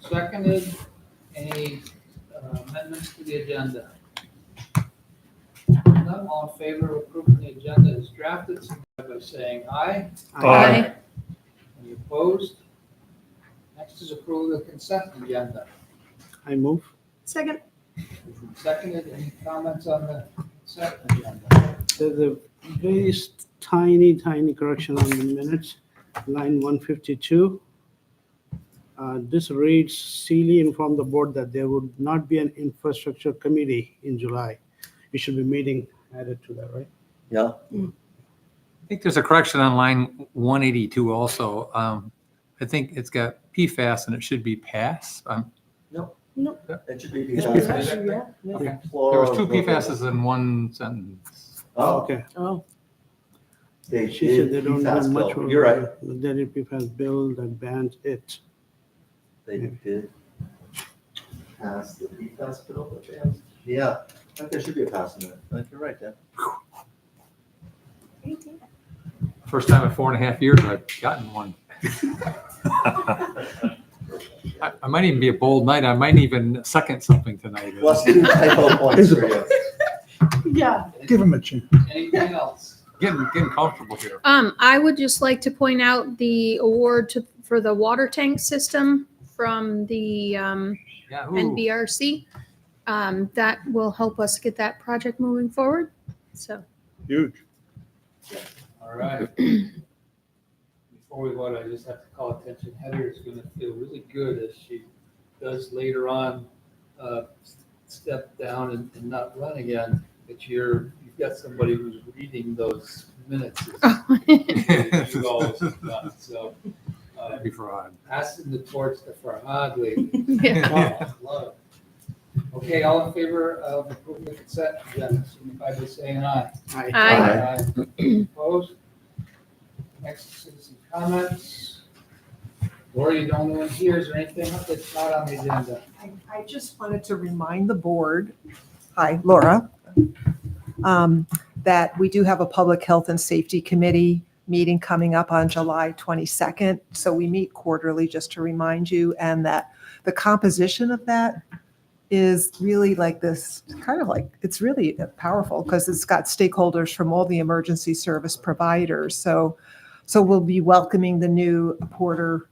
seconded. Any amendments to the agenda? None, all in favor of approving the agenda as drafted, signify by saying aye. Aye. Any opposed? Next is approval of the consent agenda. I move. Second. Seconded, any comments on the consent agenda? There's a very tiny correction on the minutes, line 152. This reads, Sealy informed the board that there would not be an infrastructure committee in July. We should be meeting added to that, right? Yeah. I think there's a correction on line 182 also. I think it's got PFAS and it should be PASS. It should be. Okay. There was two PFASs in one sentence. Oh, Okay. Oh. they She said did they don't PFAS have much. bill. You're right. Then it has bill that bans it. They did pass the PFAS bill that they have. Yeah, I think there should be a pass in it. I think you're right, Dan. First time in 4.5 years I've gotten one. I might even be a bold knight. I might even second something tonight. Plus 2 typo points for you. Yeah. Give him a chance. Anything else? Getting comfortable here. I would just like to point out the award for the water tank system from the Yahoo. NBRC. That will help us get that project moving forward. So, Huge. All right. Before we vote, I just have to call attention, Heather is gonna feel really good as she does later on, step down and not run again, that you've got somebody who's reading those minutes. You've always done. So, That'd be fraud. passing the torch to Farhad lady. yeah. Love it. Okay, all in favor of approving the consent agenda, signify by saying aye. Aye. Opposed? Next, citizen comments. Laura, you don't want to hear, is there anything that's not on the agenda? I just wanted to remind the board, hi, Laura, that we do have a Public Health and Safety Committee meeting coming up on July 22nd. So we meet quarterly, just to remind you, and that the composition of that is really like this, kind of like, it's really powerful because it's got stakeholders from all the emergency service providers. So we'll be welcoming the new Porter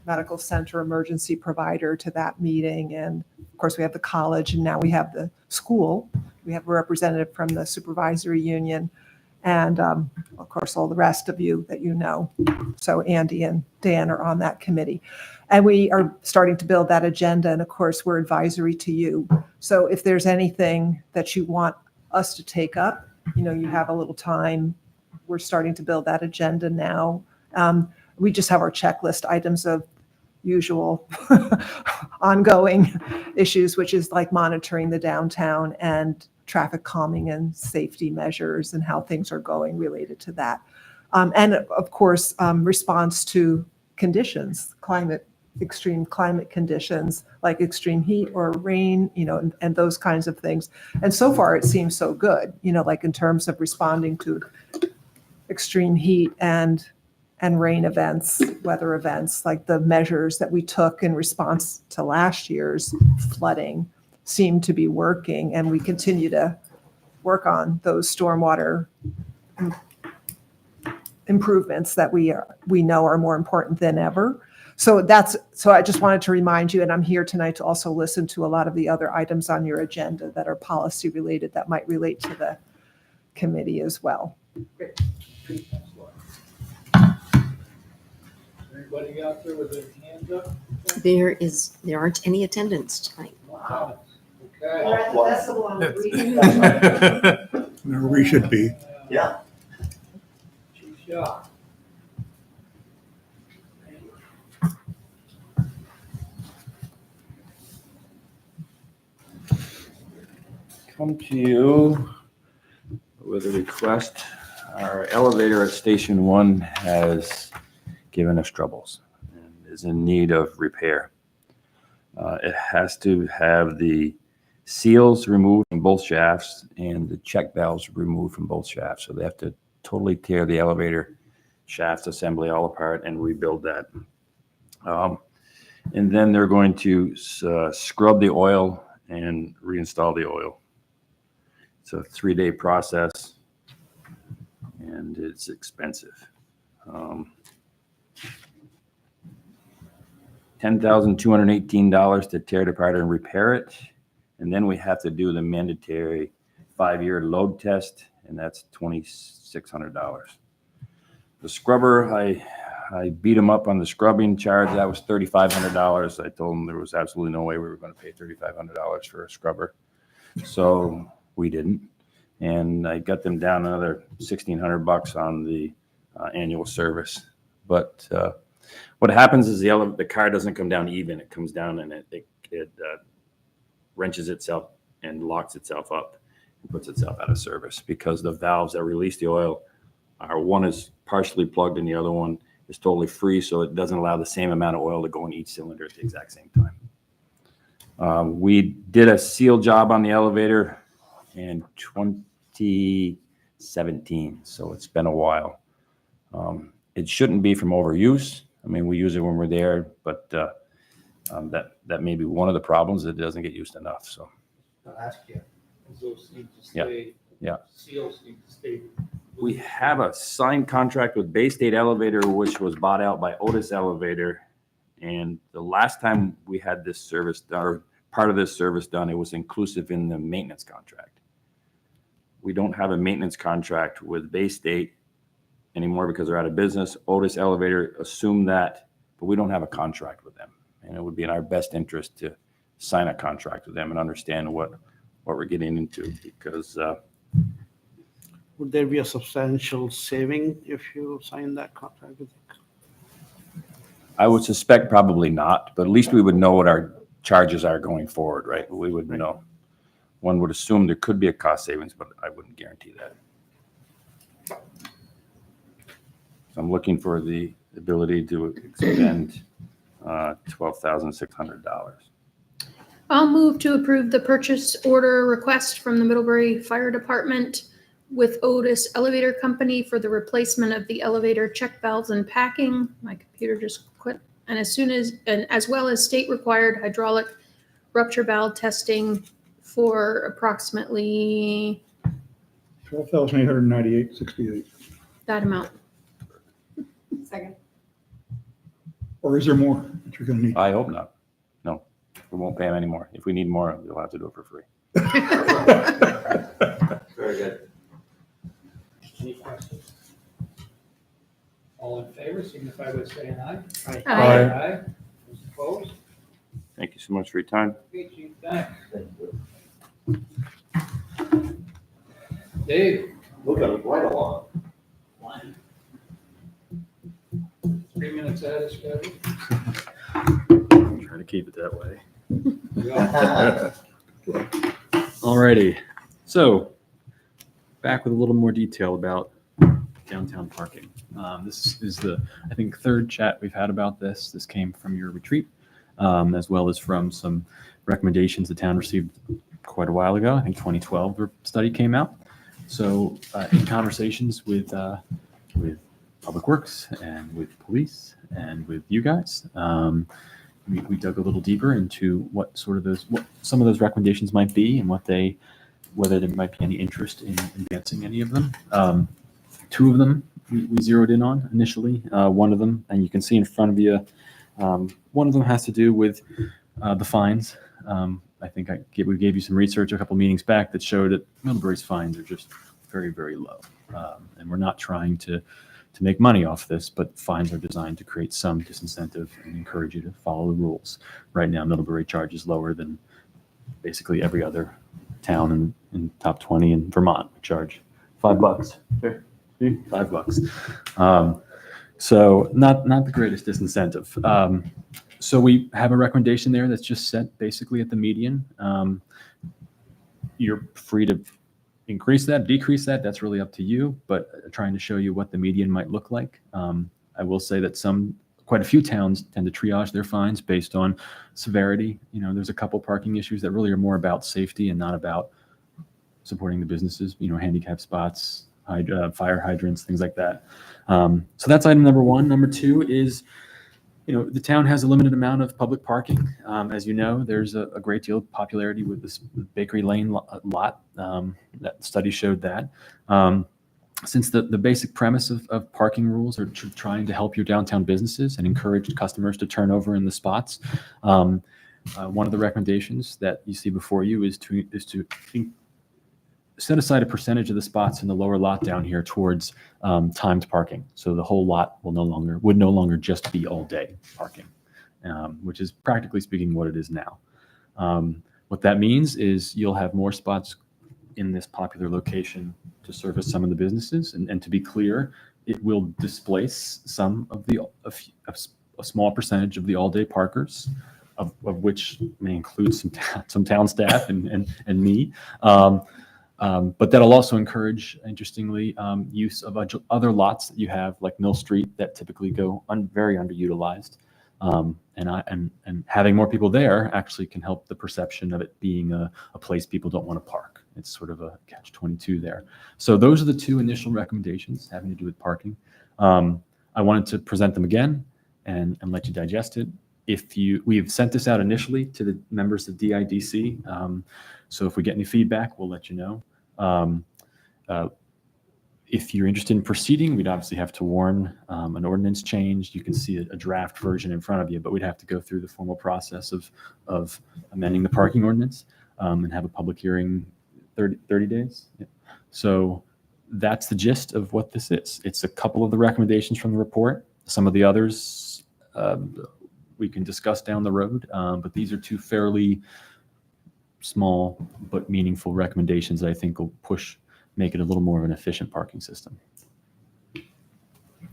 Medical Center emergency provider to that meeting. And of course, we have the college, and now we have the school. We have a representative from the supervisory union, and of course, all the rest of you that you know. So Andy and Dan are on that committee. And we are starting to build that agenda. And of course, we're advisory to you. So if there's anything that you want us to take up, you have a little time. We're starting to build that agenda now. We just have our checklist items of usual ongoing issues, which is like monitoring the downtown and traffic calming and safety measures and how things are going related to that. And of course, response to conditions, extreme climate conditions like extreme heat or rain, and those kinds of things. And so far it seems so good, like in terms of responding to extreme heat and rain events, weather events, like the measures that we took in response to last year's flooding seem to be working, and we continue to work on those stormwater improvements that we know are more important than ever. So I just wanted to remind you, and I'm here tonight to also listen to a lot of the other items on your agenda that are policy related that might relate to the committee as well. Great. Thanks, Laura. Anybody out there with their hands up? There aren't any attendance tonight. Wow. Okay. We're at the festival on the green. Where we should be. Yeah. Chief Shaw. Come to you with a request. Our elevator at Station 1 has given us troubles and is in need of repair. It has to have the seals removed from both shafts and the check valves removed from both shafts. So they have to totally tear the elevator shaft assembly all apart and rebuild that. And then they're going to scrub the oil and reinstall the oil. It's a 3-day process, and it's expensive. $10,218 to tear it apart and repair it. And then we have to do the mandatory 5-year load test, and that's $2,600. The scrubber, I beat him up on the scrubbing charge. That was $3,500. I told him there was absolutely no way we were going to pay $3,500 for a scrubber. So we didn't. And I got them down another $1,600 on the annual service. But what happens is the car doesn't come down even. It comes down and it wrenches itself and locks itself up and puts itself out of service because the valves that release the oil one is partially plugged and the other one is totally free, so it doesn't allow the same amount of oil to go in each cylinder at the exact same time. We did a seal job on the elevator in 2017, so it's been a while. It shouldn't be from overuse. I mean, we use it when we're there, but that may be one of the problems. It doesn't get used enough. So I'll ask you, because those seem to stay. Yeah. Seals seem to stay. we have a signed contract with Bay State Elevator, which was bought out by Otis Elevator. And the last time we had this service done, or part of this service done, it was inclusive in the maintenance contract. We don't have a maintenance contract with Bay State anymore because they're out of business. Otis Elevator assumed that, but we don't have a contract with them. And it would be in our best interest to sign a contract with them and understand what we're getting into, because would there be a substantial saving if you sign that contract with them? I would suspect probably not, but at least we would know what our charges are going forward, right? We would know. One would assume there could be a cost savings, but I wouldn't guarantee that. So I'm looking for the ability to expend $12,600. I'll move to approve the purchase order request from the Middlebury Fire Department with Otis Elevator Company for the replacement of the elevator check valves and packing. My computer just quit. And as well as state required hydraulic rupture valve testing for approximately $12,898.68. that amount. Second. Or is there more that you're gonna need? I hope not. No, we won't pay them anymore. If we need more, we'll have to do it for free. Very good. Any questions? All in favor, signify by saying aye. Aye. Aye. Those opposed? Thank you so much for your time. Okay, Chief, thanks. Thank you. Dave? Moving right along. 3 minutes ahead of schedule. Try to keep it that way. Yeah. Alrighty, so back with a little more detail about downtown parking. This is the, I think, third chat we've had about this. This came from your retreat, as well as from some recommendations the town received quite a while ago. I think 2012 the study came out. So in conversations with Public Works and with police and with you guys, we dug a little deeper into what some of those recommendations might be and whether there might be any interest in advancing any of them. Two of them we zeroed in on initially. One of them, and you can see in front of you, one of them has to do with the fines. I think we gave you some research a couple meetings back that showed that Middlebury's fines are just very, very low. And we're not trying to make money off this, but fines are designed to create some disincentive and encourage you to follow the rules. Right now, Middlebury charges lower than basically every other town in top 20 in Vermont. We charge $5. Sure. $5. So not the greatest disincentive. So we have a recommendation there that's just set basically at the median. You're free to increase that, decrease that. That's really up to you, but trying to show you what the median might look like. I will say that quite a few towns tend to triage their fines based on severity. There's a couple parking issues that really are more about safety and not about supporting the businesses, handicap spots, fire hydrants, things like that. So that's item number one. Number two is The town has a limited amount of public parking. As you know, there's a great deal of popularity with this Bakery Lane lot. That study showed that. Since the basic premise of parking rules are trying to help your downtown businesses and encourage customers to turn over in the spots, one of the recommendations that you see before you is to set aside a percentage of the spots in the lower lot down here towards timed parking. So the whole lot would no longer just be all day parking, which is practically speaking what it is now. What that means is you'll have more spots in this popular location to service some of the businesses. And to be clear, it will displace some of a small percentage of the all-day parkers, of which may include some town staff and me. But that'll also encourage, interestingly, use of other lots that you have, like Mill Street, that typically go very underutilized. And having more people there actually can help the perception of it being a place people don't want to park. It's sort of a catch-22 there. So those are the two initial recommendations having to do with parking. I wanted to present them again and let you digest it. We've sent this out initially to the members of DIDC. So if we get any feedback, we'll let you know. If you're interested in proceeding, we'd obviously have to warn an ordinance change. You can see a draft version in front of you, but we'd have to go through the formal process of amending the parking ordinance and have a public hearing 30 days. Yeah. So that's the gist of what this is. It's a couple of the recommendations from the report. Some of the others we can discuss down the road, but these are two fairly small but meaningful recommendations that I think will make it a little more of an efficient parking system.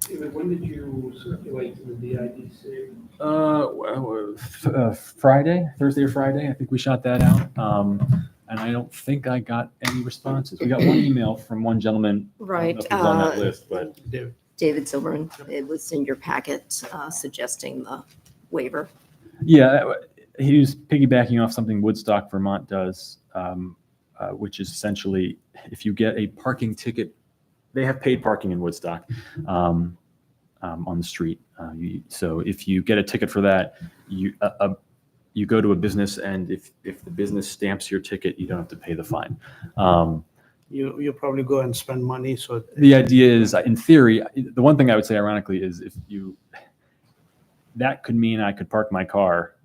David, when did you circulate to the DIDC? Thursday or Friday. I think we shot that out. And I don't think I got any responses. We got one email from one gentleman. Right. I don't know if he's on that list, but David Silverman, it was in your packet suggesting the waiver. yeah, he was piggybacking off something Woodstock, Vermont does, which is essentially if you get a parking ticket, they have paid parking in Woodstock on the street. So if you get a ticket for that, you go to a business, and if the business stamps your ticket, you don't have to pay the fine. You probably go and spend money. So The idea is, in theory, the one thing I would say ironically is that could mean I could park my car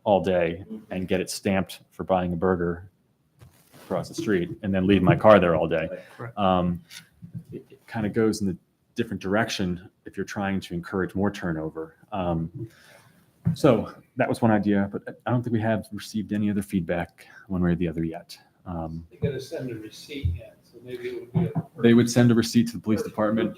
all day and get it stamped for buying a burger across the street and then leave my car there all day. Right. It kind of goes in a different direction if you're trying to encourage more turnover. So that was one idea, but I don't think we have received any other feedback one way or the other yet. You gotta send a receipt yet, so maybe it would be They would send a receipt to the police department.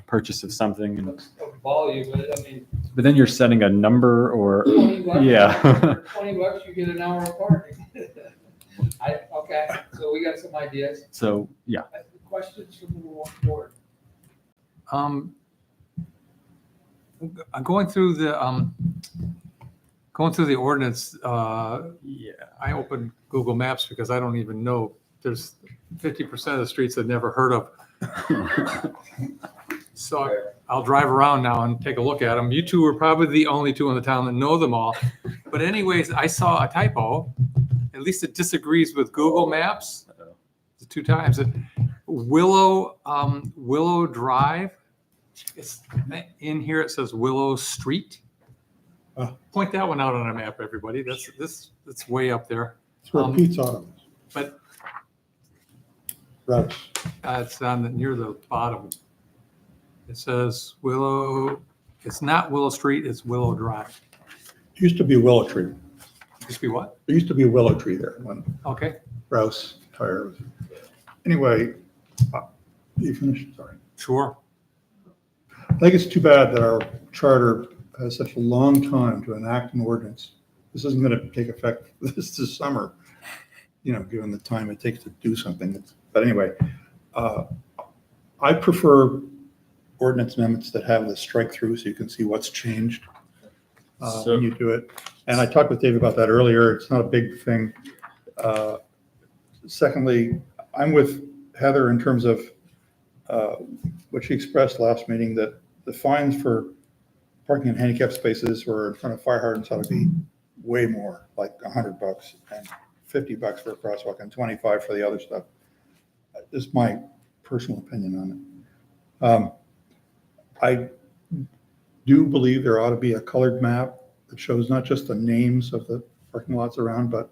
Purchase of something. Of volume, but I mean. But then you're setting a number or, $20, yeah. For $20, you get an hour of parking. Okay, so we got some ideas. So, yeah. Questions from the board? Going through the ordinance, I opened Google Maps because I don't even know, there's 50% of the streets I've never heard of. So I'll drive around now and take a look at them. You two are probably the only two in the town that know them all. But anyways, I saw a typo. At least it disagrees with Google Maps. The 2 times. Willow Drive. It's in here. It says Willow Street. Point that one out on a map, everybody. That's way up there. It's where Pete's Auto is. But Rouse. it's near the bottom. It says Willow. It's not Willow Street. It's Willow Drive. It used to be Willow Tree. Used to be what? There used to be a willow tree there when Okay. Rouse Tire was. Anyway, you finished? Sorry. Sure. I think it's too bad that our charter has such a long time to enact an ordinance. This isn't going to take effect this summer, given the time it takes to do something. But anyway, I prefer ordinance amendments that have the strike through so you can see what's changed when you do it. And I talked with Dave about that earlier. It's not a big thing. Secondly, I'm with Heather in terms of what she expressed last meeting, that the fines for parking in handicap spaces or in front of fire hydrants ought to be way more, like $100 and $50 for a crosswalk and 25 for the other stuff. This is my personal opinion on it. I do believe there ought to be a colored map that shows not just the names of the parking lots around, but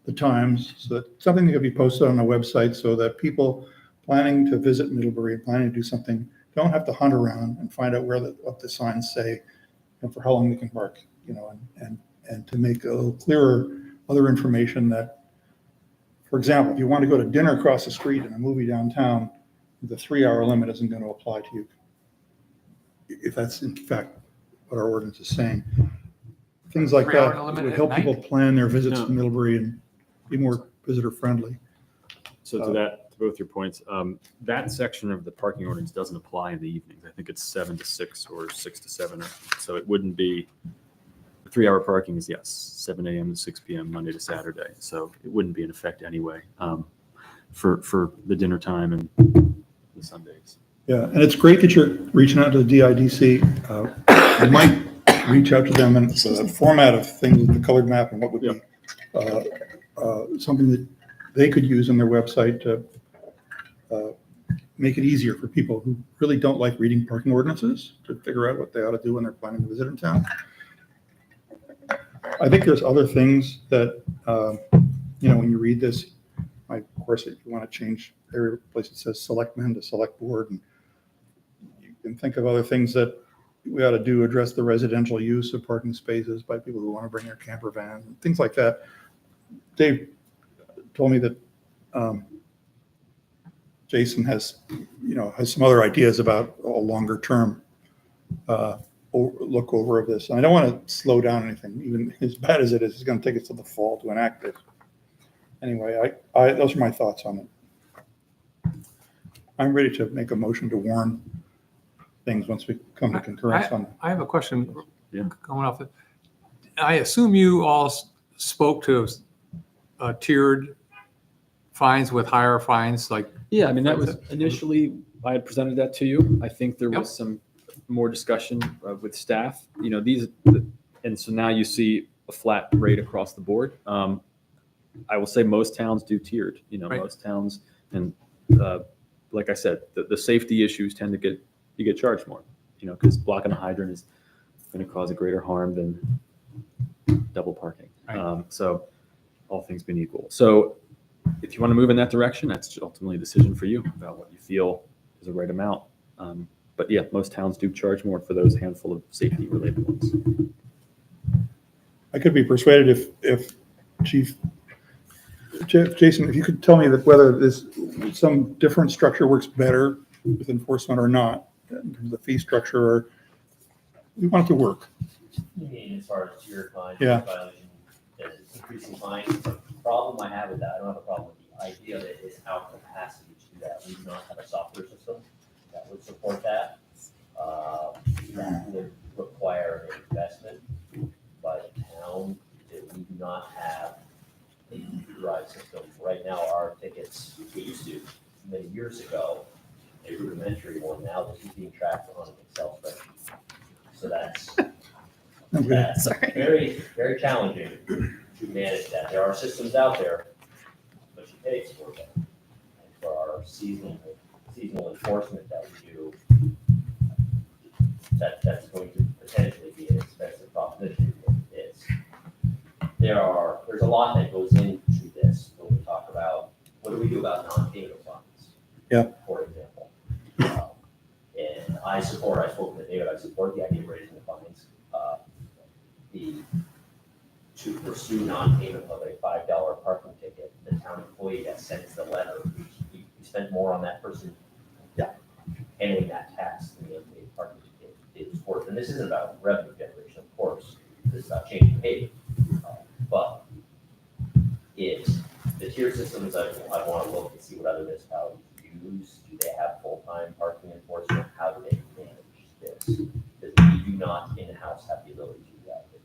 the times, so that something that could be posted on a website so that people planning to visit Middlebury and planning to do something don't have to hunt around and find out what the signs say and for how long they can park, and to make a little clearer other information that, for example, if you want to go to dinner across the street and a movie downtown, the 3-hour limit isn't going to apply to you. If that's in fact what our ordinance is saying. Things like 3-hour that limit would at help night? people plan their visits No. to Middlebury and be more visitor friendly. So to both your points, that section of the parking ordinance doesn't apply in the evenings. I think it's 7 to 6 or 6 to 7. So it wouldn't be, 3-hour parking is, yes, 7 a.m. to 6 p.m. Monday to Saturday. So it wouldn't be in effect anyway for the dinner time and the Sundays. Yeah, and it's great that you're reaching out to the DIDC. You might reach out to them and the format of things, the colored map, and what would be something that they could use on their website to make it easier for people who really don't like reading parking ordinances to figure out what they ought to do when they're planning to visit in town. I think there's other things that, when you read this, of course, if you want to change every place it says selectmen to select board, and you can think of other things that we ought to do, address the residential use of parking spaces by people who want to bring their camper van, and things like that. Dave told me that Jason has some other ideas about a longer term look over of this. And I don't want to slow down anything, even as bad as it is. It's going to take us to the fall to enact this. Anyway, those are my thoughts on it. I'm ready to make a motion to warn things once we come to concurrence on it. I have a question Yeah. going off. I assume you all spoke to tiered fines with higher fines, like. Yeah, I mean, that was initially, I had presented that to you. I think there Yep. was some more discussion with staff, and so now you see a flat rate across the board. I will say most towns do tiered, Right. most towns, and like I said, the safety issues tend to you get charged more, because blocking a hydrant is going to cause a greater harm than double parking. Right. So all things being equal. So if you want to move in that direction, that's ultimately a decision for you about what you feel is the right amount. But yeah, most towns do charge more for those handful of safety related ones. I could be persuaded if Jason, if you could tell me that whether some different structure works better with enforcement or not, in terms of the fee structure, or we want it to work. You mean as far as your fine, Yeah. violation, increasing fines? The problem I have with that, I don't have a problem with the idea that it is our capacity to do that. We do not have a software system that would support that. That would require an investment by the town. That we do not have a computerized system. Right now, our tickets, we used to many years ago, a rudimentary one. Now this is being tracked on an Excel spreadsheet. So that's Sorry. very, very challenging to manage that. There are systems out there, but you pay for them. And for our seasonal enforcement that we do, that's going to potentially be an expensive proposition. There's a lot that goes into this when we talk about, what do we do about non-payment funds? Yeah. For example. And I spoke with David, I support the idea of raising the fines. To pursue non-payment of a $5 parking ticket, the town employee that sends the letter, we spend more on that person handling that tax than the unpaid parking ticket is worth. And this isn't about revenue generation, of course, this is about changing behavior. But the tier systems, I want to look and see what other municipalities use. Do they have full-time parking enforcement? How do they manage this? Because we do not in-house have the ability to do that right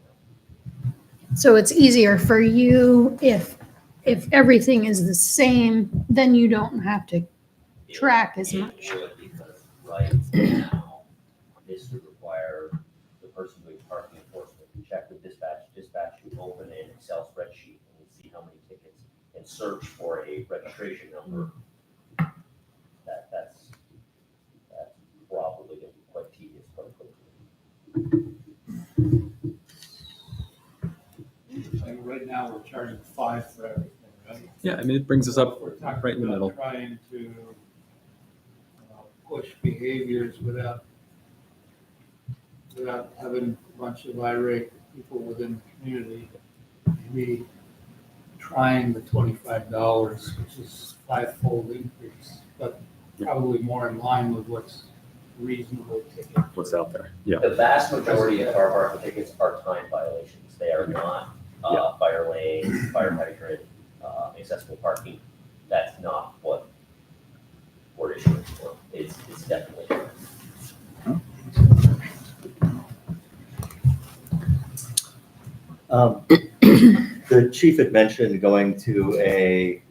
now. So it's easier for you if everything is the same, then you don't have to track as It much. would, because right now, this would require the person open an Excel spreadsheet and we see how many tickets and search for a registration number, that's probably gonna be quite tedious, quite quickly. Like right now, we're charging 5 for everything, right? Yeah, I mean, it brings us up We're talking right in the about middle. Trying to push behaviors without having a bunch of irate people within the community. Maybe trying the $25, which is 5-fold increase, but probably more in line with what's reasonable ticket. What's out there? Yeah. The vast majority of car parking tickets are time violations. They are not fire lane, fire hydrant, accessible parking. That's not what we're issuing for. It's definitely. The chief had mentioned going to a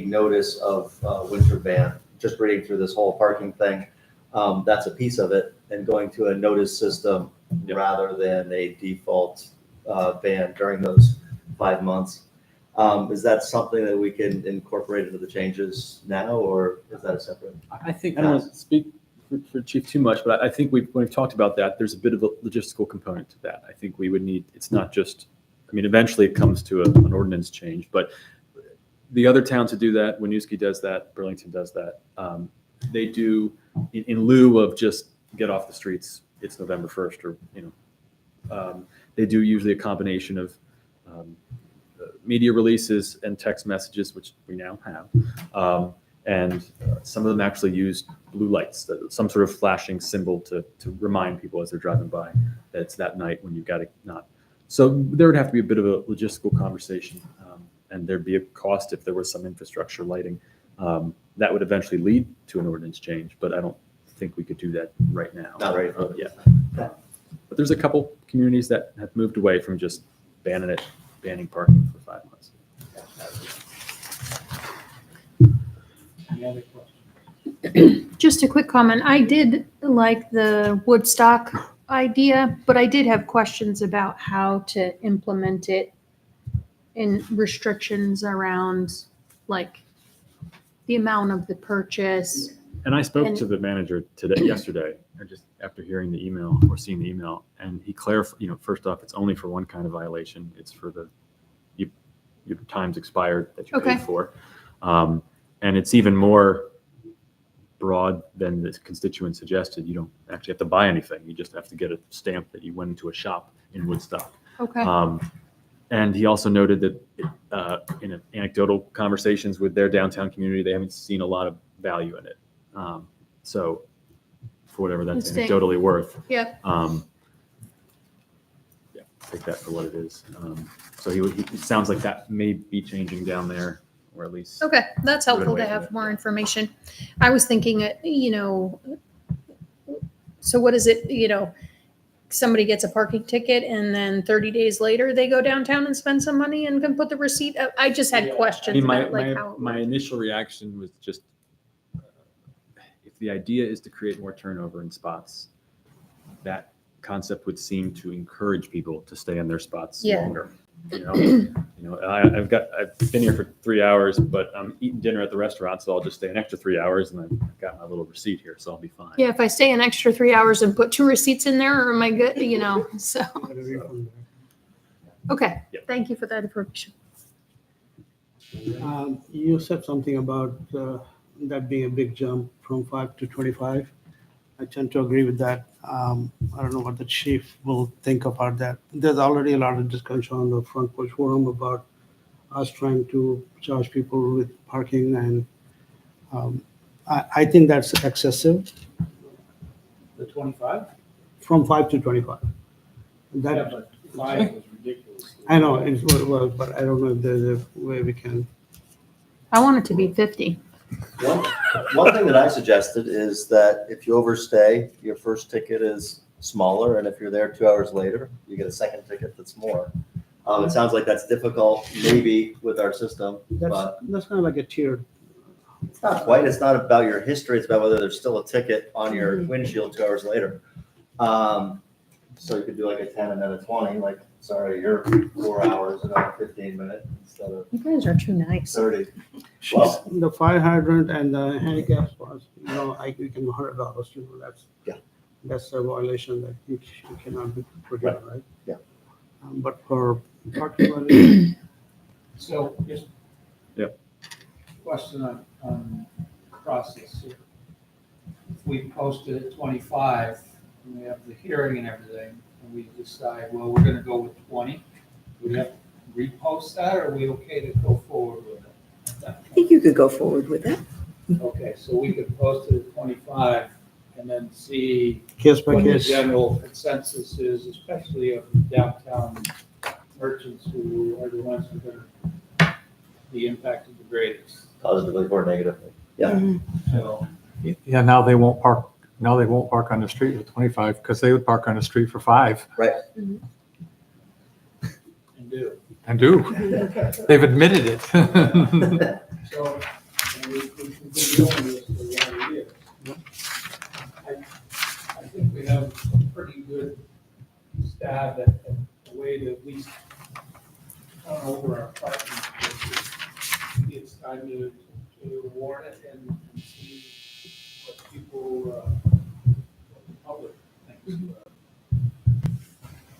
notice of winter ban, just reading through this whole parking thing. That's a piece of it, and going to a notice system rather than a default ban during those 5 months. Is that something that we can incorporate into the changes now, or is that a separate? I think, I don't want to speak for Chief too much, but I think when we've talked about that, there's a bit of a logistical component to that. I think we would need, it's not just, I mean, eventually it comes to an ordinance change, but the other towns that do that, Winooski does that, Burlington does that. They do, in lieu of just get off the streets, it's November 1st, or, they do usually a combination of media releases and text messages, which we now have. And some of them actually use blue lights, some sort of flashing symbol to remind people as they're driving by that it's that night when you've got to not. So there would have to be a bit of a logistical conversation, and there'd be a cost if there was some infrastructure lighting. That would eventually lead to an ordinance change, but I don't think we could do that right now. Not right. Yeah. But there's a couple communities that have moved away from just banning parking for 5 months. Any other questions? Just a quick comment. I did like the Woodstock idea, but I did have questions about how to implement it in restrictions around like the amount of the purchase. And I spoke And- to the manager yesterday, just after hearing the email or seeing the email, and he clarified, first off, it's only for one kind of violation. It's for your time's expired that you Okay. paid for. And it's even more broad than the constituent suggested. You don't actually have to buy anything. You just have to get a stamp that you went into a shop in Woodstock. Okay. And he also noted that in anecdotal conversations with their downtown community, they haven't seen a lot of value in it. So for whatever that's Interesting. anecdotally worth, Yep. yeah, take that for what it is. So it sounds like that may be changing down there, or at least. Okay, that's helpful away to from have it. more information. I was thinking, so what is it, somebody gets a parking ticket and then 30 days later they go downtown and spend some money and can put the receipt up? I just had I questions mean, about like how. it my works. initial reaction was just, if the idea is to create more turnover in spots, that concept would seem to encourage people to stay in their spots Yeah. longer. I've been here for 3 hours, but I'm eating dinner at the restaurant, so I'll just stay an extra 3 hours, and I've got my little receipt here, so I'll be fine. Yeah, if I stay an extra 3 hours and put 2 receipts in there, or am I good, so, okay. Yeah. Thank you for that information. You said something about that being a big jump from 5 to 25. I tend to agree with that. I don't know what the chief will think about that. There's already a lot of discussion on the front porch forum about us trying to charge people with parking, and I think that's excessive, The 25? from 5 to 25. Yeah, That, but 5 was ridiculous. I know, it was, but I don't know if there's a way we can. I want it to be 50. One thing that I suggested is that if you overstay, your first ticket is smaller, and if you're there 2 hours later, you get a second ticket that's more. It sounds like that's difficult, maybe with our system, but That's kind of like a tiered. it's not quite. It's not about your history. It's about whether there's still a ticket on your windshield 2 hours later. So you could do like a 10 and then a 20, like Sorry, you're 4 hours and I'm 15 minutes instead of You guys are too nice. 30. She's, the fire hydrant and the handicap spots, you can $100, Yeah. That's a violation that you cannot be put in, right? Yeah. But for parking lot, So just. Yep. Question on process here. If we posted at 25 and we have the hearing and everything, and we decide, well, we're gonna go with 20, we have to repost that, or are we okay to go forward with it? I think you could go forward with that. Okay, so we could post it at 25 and then see case by what the case. general consensus is, especially of the downtown merchants who are the ones who are gonna be impacted the greatest. Positively or negatively. Yeah. So, Yeah, now they won't park on the street with 25 because they would park on the street for 5 and do. and do. They've admitted it. So, and we've been doing this for a lot of years. I think we have a pretty good stab at a way to at least turn over our parking spaces. Maybe it's time to warn it and see what people, what the public thinks.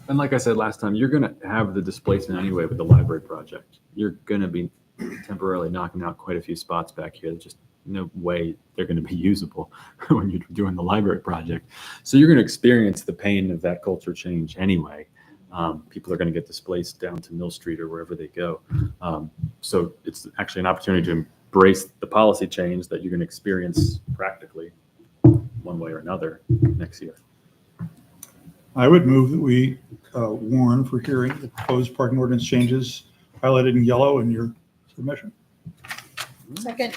And like I said last time, you're going to have the displacement anyway with the library project. You're going to be temporarily knocking out quite a few spots back here. There's just no way they're going to be usable when you're doing the library project. So you're going to experience the pain of that culture change anyway. People are going to get displaced down to Mill Street or wherever they go. So it's actually an opportunity to embrace the policy change that you're going to experience practically one way or another next year. I would move that we warn for hearing the proposed parking ordinance changes highlighted in yellow in your submission. Second.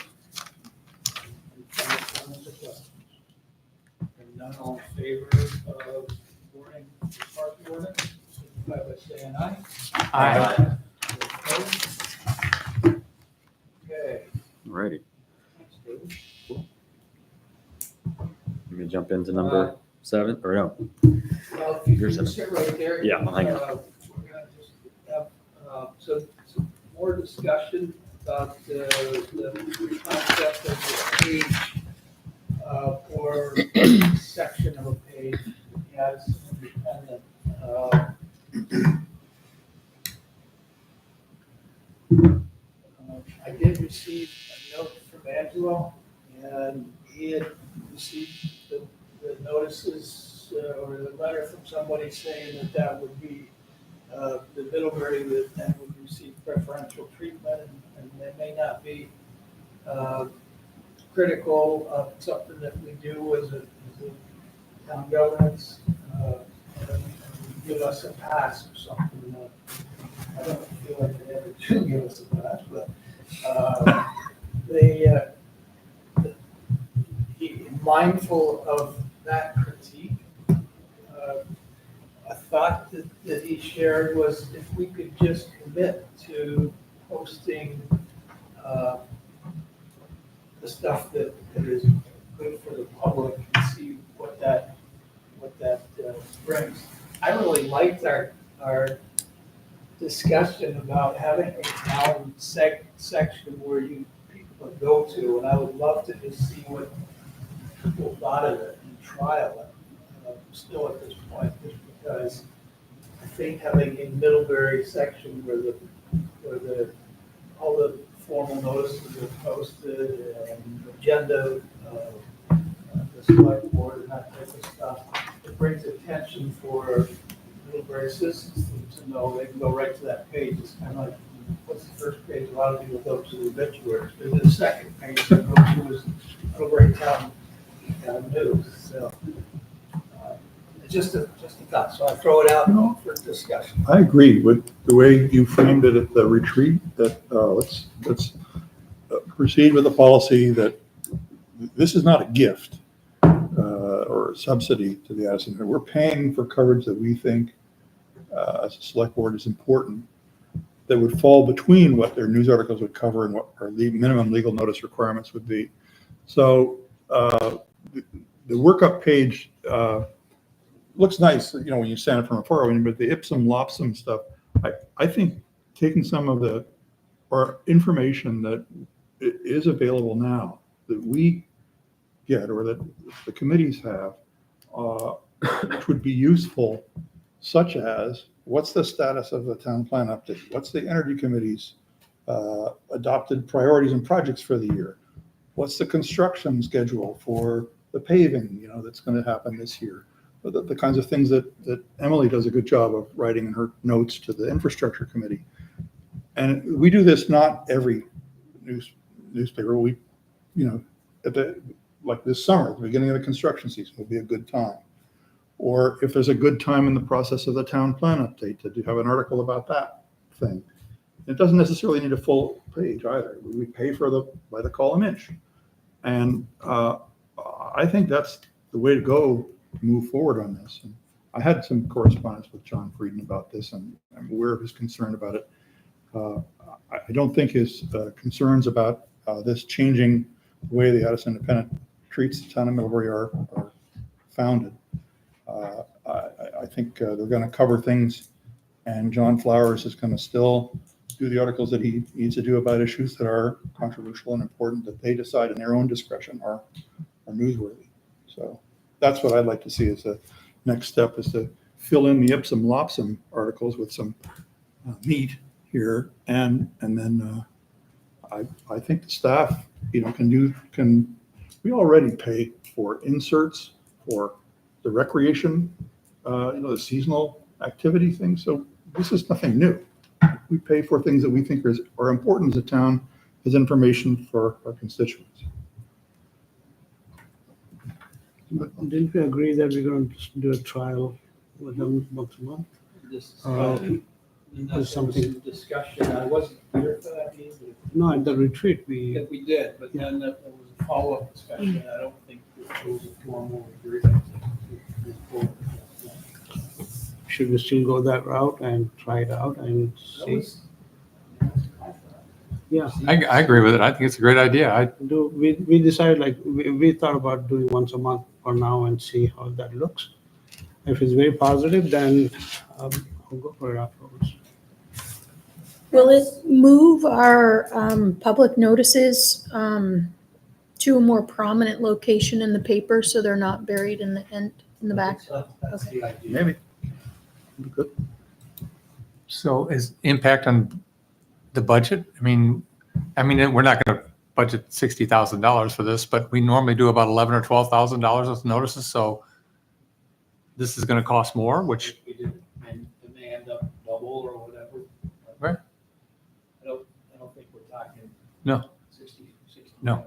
And none all in favor of warning the parking ordinance, signify by saying aye. Aye. Opposed? Okay. Alrighty. Thanks, David. Let me jump into number 7 or no? Well, if you Yours can is- sit right there. Yeah, I'll hang on. We're gonna just have, some more discussion about the concept of the page, or section of a page as independent. I did receive a note from Angelo, and he had received the notices, or the letter from somebody saying that would be, the Middlebury that would receive preferential treatment, and they may not be, critical of something that we do as a town governance, and give us a pass or something. I don't feel like they ever do give us a pass, but, mindful of that critique, a thought that he shared was if we could just commit to posting the stuff that is good for the public and see what that brings. I really liked our discussion about having a town section where people would go to, and I would love to just see what people thought of it and trial it. Still at this point, just because I think having a Middlebury section where all the formal notices are posted and agenda, the select board and that type of stuff, it brings attention for Middlebury citizens to know they can go right to that page. It's kind of like, what's the first page? A lot of people go to the obituaries. There's the second page that goes to is Middlebury Town News. So it's just a thought. So I throw it out for discussion. I agree with the way you framed it at the retreat, that let's proceed with the policy that this is not a gift or a subsidy to the Addison. We're paying for coverage that we think as a select board is important, that would fall between what their news articles would cover and what our minimum legal notice requirements would be. So the workup page looks nice, you know, when you stand it from afar, but the ipsum lopsum stuff, I think taking some of the, or information that is available now that we get or that the committees have, which would be useful, such as what's the status of the town plan update? What's the energy committee's adopted priorities and projects for the year? What's the construction schedule for the paving, you know, that's going to happen this year? The kinds of things that Emily does a good job of writing in her notes to the infrastructure committee. And we do this not every newspaper. We, you know, like this summer, the beginning of the construction season will be a good time. Or if there's a good time in the process of the town plan update to have an article about that thing. It doesn't necessarily need a full page either. We pay by the column inch. And I think that's the way to go to move forward on this. And I had some correspondence with John Frieden about this, and I'm aware of his concern about it. I don't think his concerns about this changing the way the Addison Independent treats the town of Middlebury are founded. I think they're going to cover things, and John Flowers is going to still do the articles that he needs to do about issues that are controversial and important that they decide in their own discretion are newsworthy. So that's what I'd like to see as a next step, is to fill in the ipsum lopsum articles with some meat here, and then I think the staff, you know, we already pay for inserts for the recreation, you know, the seasonal activity thing. So this is nothing new. We pay for things that we think are important as a town, as information for our constituents. But didn't we agree that we're going to do a trial with them once a month? There's something discussion. I wasn't here for that meeting. No, at the retreat, We did, but then there was a follow-up discussion. I don't think it was a formal agreement. should we still go that route and try it out and see? Yeah, I agree with it. I think it's a great idea. we decided, like, we thought about doing once a month for now and see how that looks. If it's very positive, then I'll go for it afterwards. Will it move our public notices to a more prominent location in the paper so they're not buried in the back? That's the idea. Maybe. Good. So is impact on the budget? I mean, we're not going to budget $60,000 for this, but we normally do about $11,000 or $12,000 with notices. So this is going to cost more, which We did, and it may end up double or whatever. Right. I don't think we're talking. No. 60. No.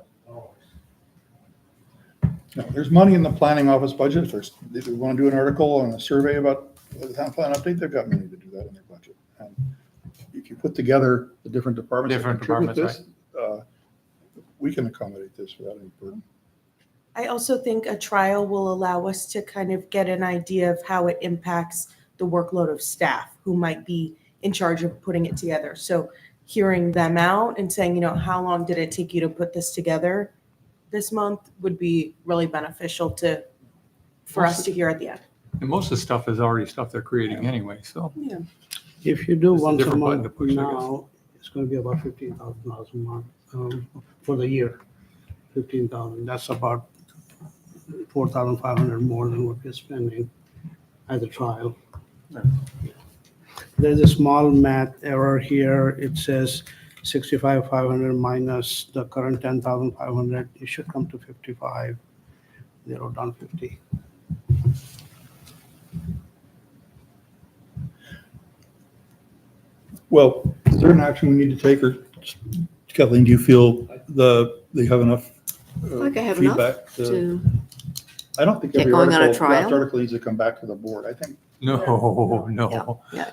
No, there's money in the planning office budget. If we want to do an article and a survey about the town plan update, they've got money to do that in their budget. And if you put together the different departments that contribute this, we can accommodate this without any burden. I also think a trial will allow us to kind of get an idea of how it impacts the workload of staff who might be in charge of putting it together. So hearing them out and saying, how long did it take you to put this together this month would be really beneficial for us to hear at the end. and most of the stuff is already stuff they're creating anyway. So Yeah. If you do It's a once a different button month to push, I guess. now, it's going to be about $15,000 a month for the year. 15,000. That's about 4,500 more than what we're spending as a trial. There's a small math error here. It says 65,500 minus the current 10,500. It should come to 55. They wrote down 50. Well, is there an action we need to take, or Kathleen, do you feel they have enough Like I have enough feedback? to, I don't think get every going on a draft trial? article needs to come back to the board. I think no. yeah.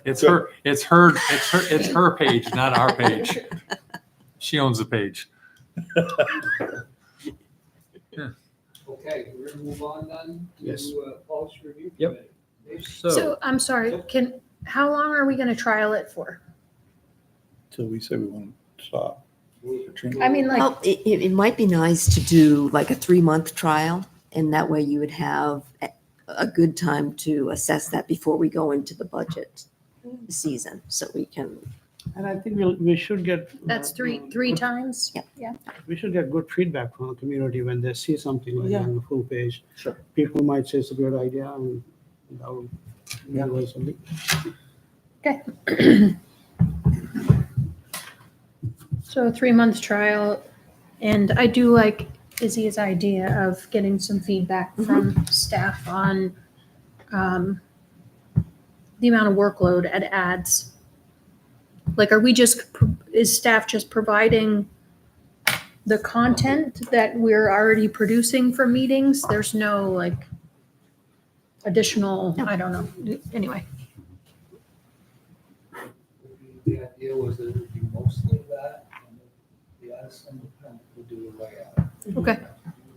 It's her page, not our page. She owns the page. Okay, we're gonna move on then Yes. to policy review. Yep. committee. So I'm sorry, how long are we going to trial it for? till we say we want to stop. I mean, like, Well, it might be nice to do like a 3-month trial, and that way you would have a good time to assess that before we go into the budget season, so we can, And I think we should get. That's three good- times? Yep. Yeah. We should get good feedback from the community when they see something like that Yeah. on the full page. Sure. People might say it's a good idea and that would Yeah. give us a- So a 3-month trial, and I do like Izzy's idea of getting some feedback from staff on the amount of workload it adds. Like, is staff just providing the content that we're already producing for meetings? There's no like additional, I don't know, anyway. The idea was that it would be mostly that, and the Addison would do the layout. Okay.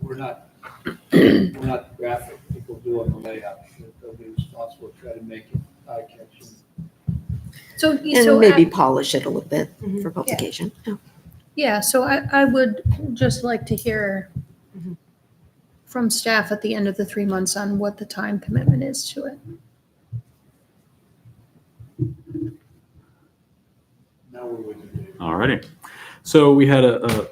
We're not graphic people doing the layout. They'll be responsible to try to make it eye-catching. So and maybe polish it a little bit Mhm. for publication. Yeah. Yeah, so I would just like to hear from staff at the end of the 3 months on what the time commitment is to it. Now we're waiting. All righty. So we had the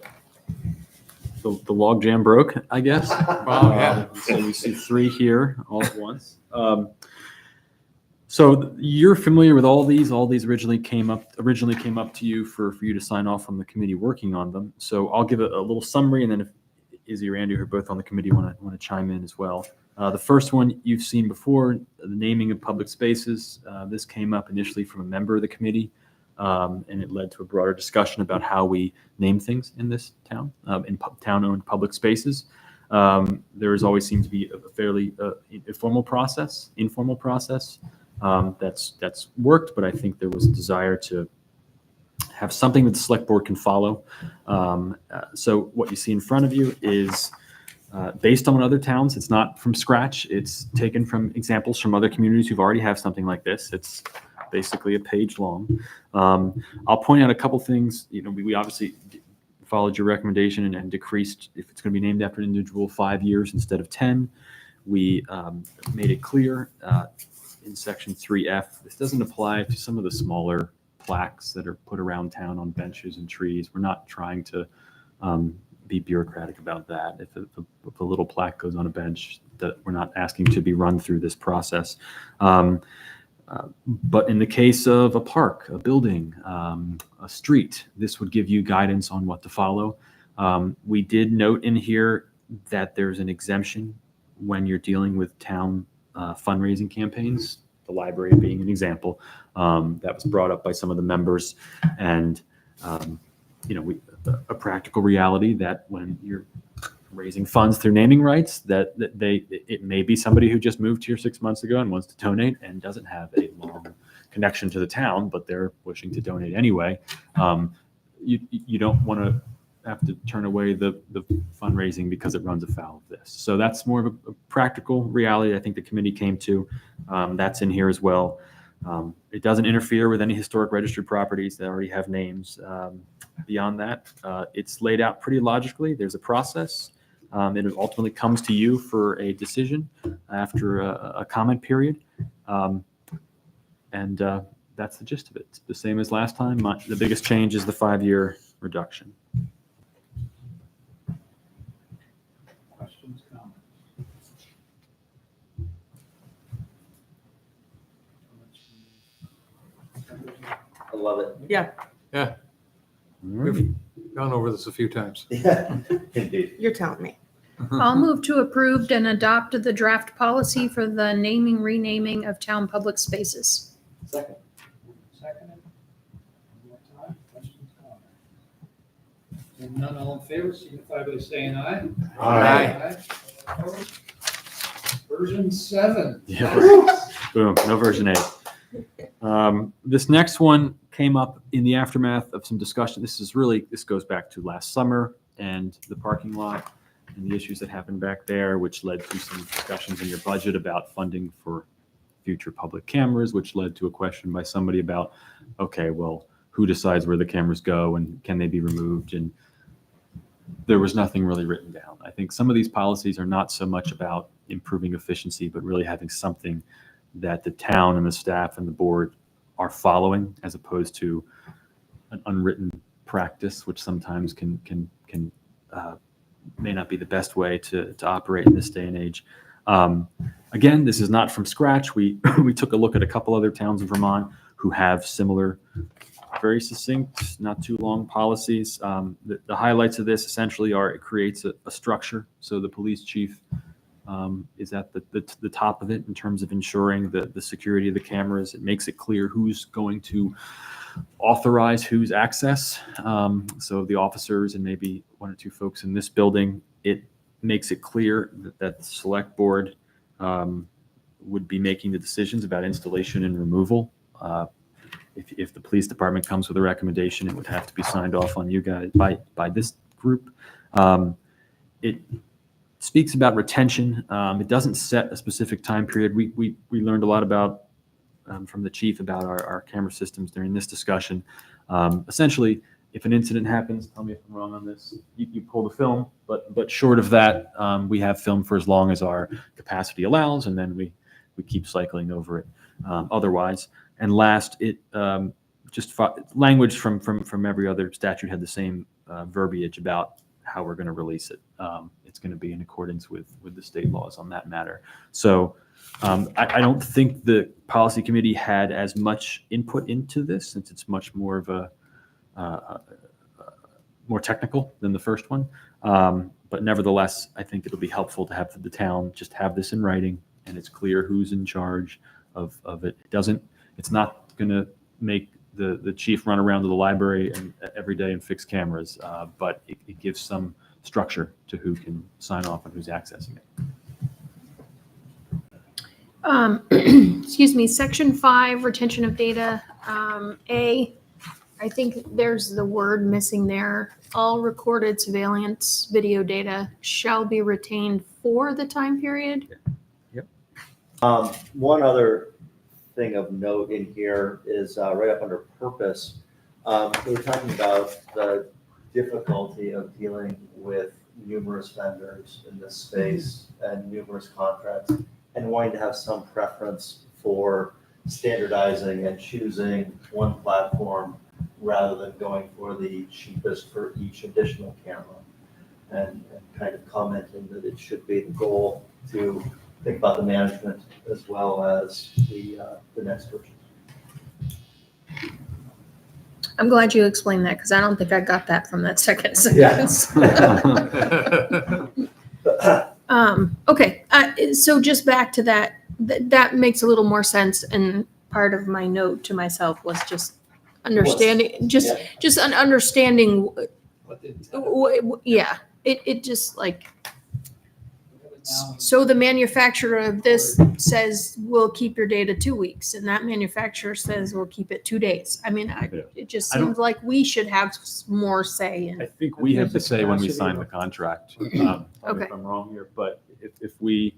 log jam broke, I guess. Wow, yeah. So we see 3 here all at once. So you're familiar with all these. All these originally came up to you for you to sign off on the committee working on them. So I'll give a little summary, and then if Izzy or Andy, who are both on the committee, want to chime in as well. The first one you've seen before, the naming of public spaces. This came up initially from a member of the committee, and it led to a broader discussion about how we name things in this town, in town-owned public spaces. There has always seemed to be a fairly informal process that's worked, but I think there was a desire to have something that the select board can follow. So what you see in front of you is based on other towns. It's not from scratch. It's taken from examples from other communities who've already have something like this. It's basically a page long. I'll point out a couple things. We obviously followed your recommendation and decreased, if it's going to be named after an individual, 5 years instead of 10. We made it clear in section 3F, this doesn't apply to some of the smaller plaques that are put around town on benches and trees. We're not trying to be bureaucratic about that. If a little plaque goes on a bench, that we're not asking to be run through this process. But in the case of a park, a building, a street, this would give you guidance on what to follow. We did note in here that there's an exemption when you're dealing with town fundraising campaigns, the library being an example. That was brought up by some of the members, and a practical reality that when you're raising funds through naming rights, that it may be somebody who just moved here 6 months ago and wants to donate and doesn't have a long connection to the town, but they're wishing to donate anyway. You don't want to have to turn away the fundraising because it runs afoul of this. So that's more of a practical reality I think the committee came to. That's in here as well. It doesn't interfere with any historic registry properties that already have names. Beyond that, it's laid out pretty logically. There's a process. It ultimately comes to you for a decision after a comment period. And that's the gist of it. It's the same as last time. The biggest change is the 5-year reduction. Questions, comments? I love it. Yeah. We've gone over this a few times. Yeah, indeed. You're telling me. I'll move to approve and adopt the draft policy for the naming, renaming of town public spaces. Second. Second. One more time. Questions, comments? Seeing none, all in favor, signify by saying aye. Aye. Opposed? Version 7. Yeah. Boom, no version 8. This next one came up in the aftermath of some discussion. This goes back to last summer and the parking lot and the issues that happened back there, which led to some discussions in your budget about funding for future public cameras, which led to a question by somebody about, okay, well, who decides where the cameras go and can they be removed? And there was nothing really written down. I think some of these policies are not so much about improving efficiency, but really having something that the town and the staff and the board are following, as opposed to an unwritten practice, which sometimes can may not be the best way to operate in this day and age. Again, this is not from scratch. We took a look at a couple other towns in Vermont who have similar, very succinct, not too long policies. The highlights of this essentially are it creates a structure. So the police chief is at the top of it in terms of ensuring the security of the cameras. It makes it clear who's going to authorize whose access. So the officers and maybe one or two folks in this building, it makes it clear that the select board would be making the decisions about installation and removal. If the police department comes with a recommendation, it would have to be signed off on you guys by this group. It speaks about retention. It doesn't set a specific time period. We learned a lot about from the chief about our camera systems during this discussion. Essentially, if an incident happens, tell me if I'm wrong on this, you pull the film, but short of that, we have film for as long as our capacity allows, and then we keep cycling over it otherwise. And last, it language from every other statute had the same verbiage about how we're going to release it. It's going to be in accordance with the state laws on that matter. So I don't think the policy committee had as much input into this, since it's much more of a more technical than the first one. But nevertheless, I think it'll be helpful to have the town just have this in writing, and it's clear who's in charge of it. It's not going to make the chief run around to the library and every day and fix cameras, but it gives some structure to who can sign off and who's accessing it. Excuse me, section 5, retention of data. I think there's the word missing there. All recorded surveillance video data shall be retained for the time period. Yep. One other thing of note in here is right up under purpose. We're talking about the difficulty of dealing with numerous vendors in this space and numerous contracts, and wanting to have some preference for standardizing and choosing one platform rather than going for the cheapest for each additional camera, and kind of commenting that it should be the goal to think about the management as well as the next version. I'm glad you explained that, because I don't think I got that from that second sentence. Okay, so just back to that makes a little more sense, and part of my note to myself was just understanding, just an understanding. Yeah, it just like, so the manufacturer of this says we'll keep your data 2 weeks, and that manufacturer says we'll keep it 2 days. I mean, it just seems like we should have more say in. I think we have to say when we sign the contract. Okay. If I'm wrong here, but if we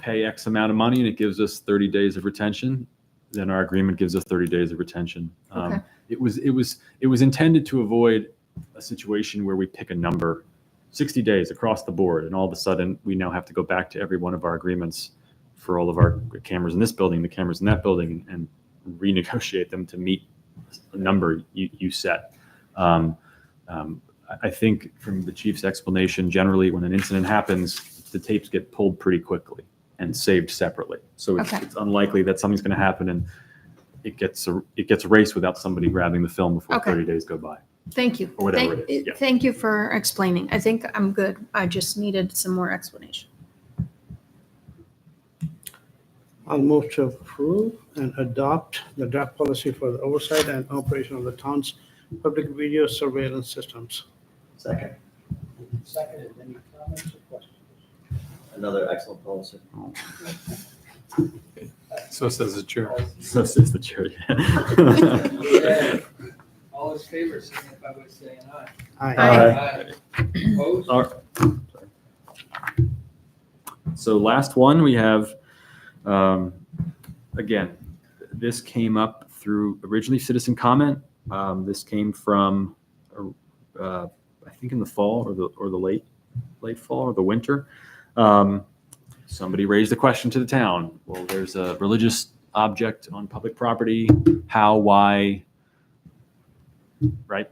pay X amount of money and it gives us 30 days of retention, then our agreement gives us 30 days of retention. Okay. It was intended to avoid a situation where we pick a number 60 days across the board, and all of a sudden we now have to go back to every one of our agreements for all of our cameras in this building, the cameras in that building, and renegotiate them to meet a number you set. I think from the chief's explanation, generally when an incident happens, the tapes get pulled pretty quickly and saved separately. So it's unlikely that something's going to happen and it gets erased without somebody grabbing the film before 30 days go by. Thank you. Or whatever it is. Yeah. Thank you for explaining. I think I'm good. I just needed some more explanation. I'll move to approve and adopt the draft policy for the oversight and operation of the town's public video surveillance systems. Second. Seconded, any comments or questions? Another excellent policy. So says the chair. So says the chair. Yeah. All in favor, signify by saying aye. Aye. Opposed? All right. So last one we have, again, this came up through originally citizen comment. This came from, I think in the fall or the late fall or the winter. somebody raised a question to the town. Well, there's a religious object on public property. How, why, right?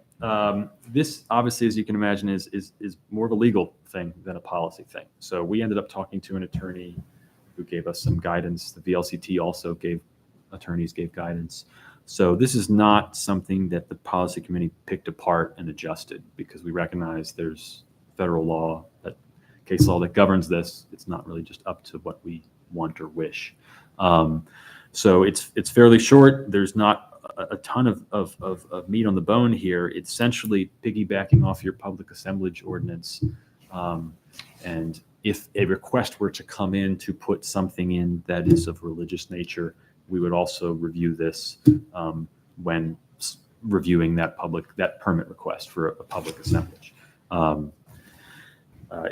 This obviously, as you can imagine, is more of a legal thing than a policy thing. So we ended up talking to an attorney who gave us some guidance. The VLCT also gave guidance. So this is not something that the policy committee picked apart and adjusted, because we recognize there's federal law, that case law that governs this. It's not really just up to what we want or wish. So it's fairly short. There's not a ton of meat on the bone here. It's essentially piggybacking off your public assemblage ordinance. And if a request were to come in to put something in that is of religious nature, we would also review this when reviewing that permit request for a public assemblage.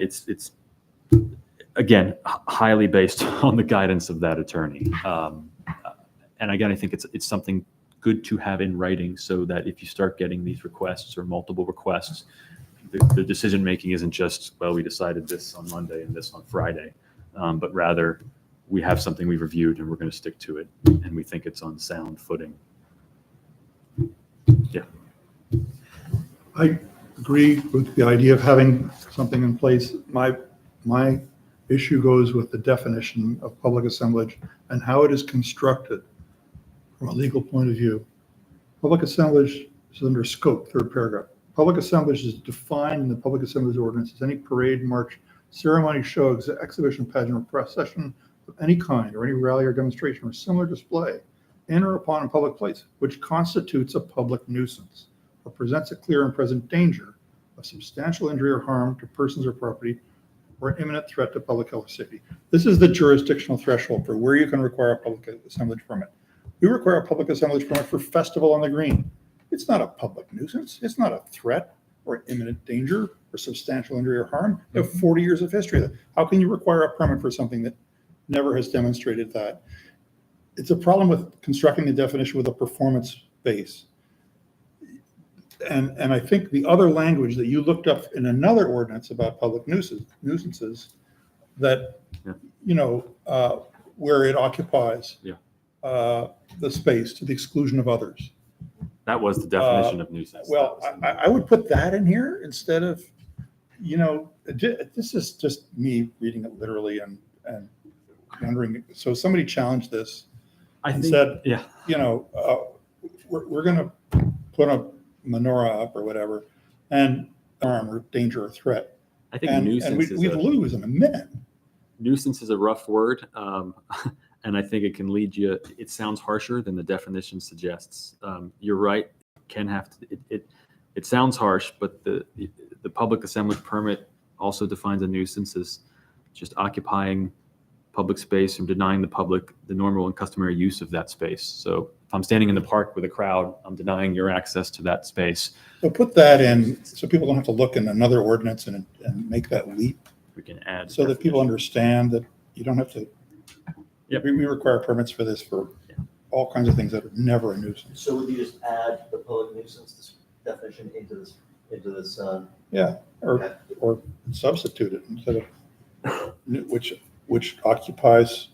It's again highly based on the guidance of that attorney. And again, I think it's something good to have in writing, so that if you start getting these requests or multiple requests, the decision making isn't just, well, we decided this on Monday and this on Friday, but rather we have something we've reviewed and we're going to stick to it, and we think it's on sound footing. Yeah. I agree with the idea of having something in place. My issue goes with the definition of public assemblage and how it is constructed from a legal point of view. Public assemblage is under scope, third paragraph. Public assemblage is defined in the public assemblage ordinance as any parade, march, ceremony, show, exhibition, pageant, or procession of any kind, or any rally or demonstration or similar display in or upon a public place, which constitutes a public nuisance or presents a clear and present danger of substantial injury or harm to persons or property, or an imminent threat to public health or safety. This is the jurisdictional threshold for where you can require a public assemblage permit. We require a public assemblage permit for Festival on the Green. It's not a public nuisance. It's not a threat or an imminent danger or substantial injury or harm. You have 40 years of history. How can you require a permit for something that never has demonstrated that? It's a problem with constructing the definition with a performance base. And I think the other language that you looked up in another ordinance about public nuisances that, where it occupies the space to the exclusion of others. That was the definition of nuisance. Well, I would put that in here instead of, this is just me reading it literally and wondering. So somebody challenged this and said, we're going to put a menorah up or whatever, and harm or danger or threat. I think nuisance we'd lose in a minute. Nuisance is a rough word. And I think it can lead you. It sounds harsher than the definition suggests. You're right. It sounds harsh, but the public assemblage permit also defines a nuisance as just occupying public space and denying the public the normal and customary use of that space. So if I'm standing in the park with a crowd, I'm denying your access to that space. So put that in so people don't have to look in another ordinance and make that leap. We can add so that people understand that you don't have to. Yep. We require permits for this for all kinds of things that are never a nuisance. So would you just add the public nuisance definition into this? Yeah, or substitute it instead of which occupies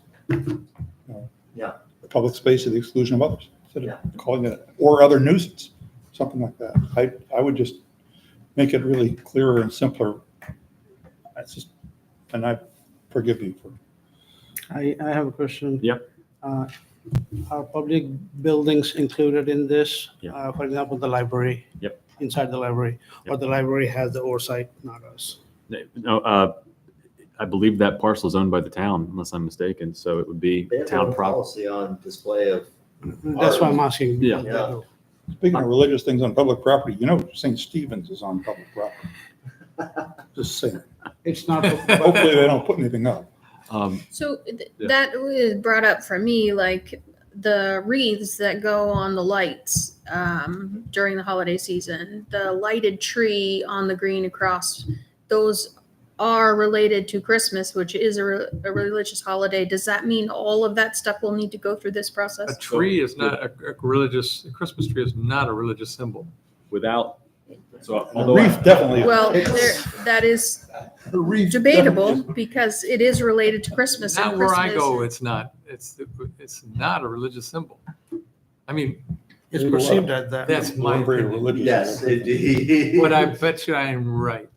Yeah. the public space to the exclusion of others, instead of calling it or other nuisance, something like that. I would just make it really clearer and simpler. It's just, and I forgive you for. I have a question. Yep. Are public buildings included in this? Yep. For example, the library? Yep. Inside the library? Yep. Or the library has the oversight, not us? No, I believe that parcel is owned by the town, unless I'm mistaken. So it would be They have town no property. policy on display of. That's why I'm asking. Yeah. Yeah. Speaking of religious things on public property, St. Stephen's is on public property. Just saying. It's not. Hopefully they don't put anything up. So Yeah. that was brought up for me, like the wreaths that go on the lights during the holiday season, the lighted tree on the green across, those are related to Christmas, which is a religious holiday. Does that mean all of that stuff will need to go through this process? A tree is not a Christmas tree is not a religious symbol. Without So The although wreath definitely. Well, that is The wreath debatable definitely because it is related to Christmas. and Not where I Christmas- go, it's not. It's not a religious symbol. I mean, It's perceived as that. that's my Very opinion, religious. Yes, indeed. but I bet you I am right.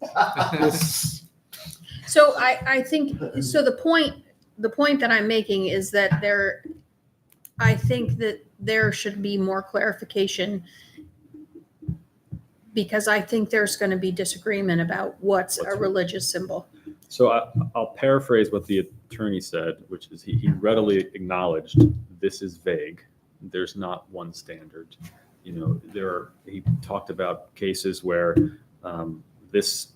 So I think, so the point that I'm making is that I think that there should be more clarification because I think there's going to be disagreement about what's a religious symbol. So I'll paraphrase what the attorney said, which is he readily acknowledged this is vague. There's not one standard. You know, he talked about cases where this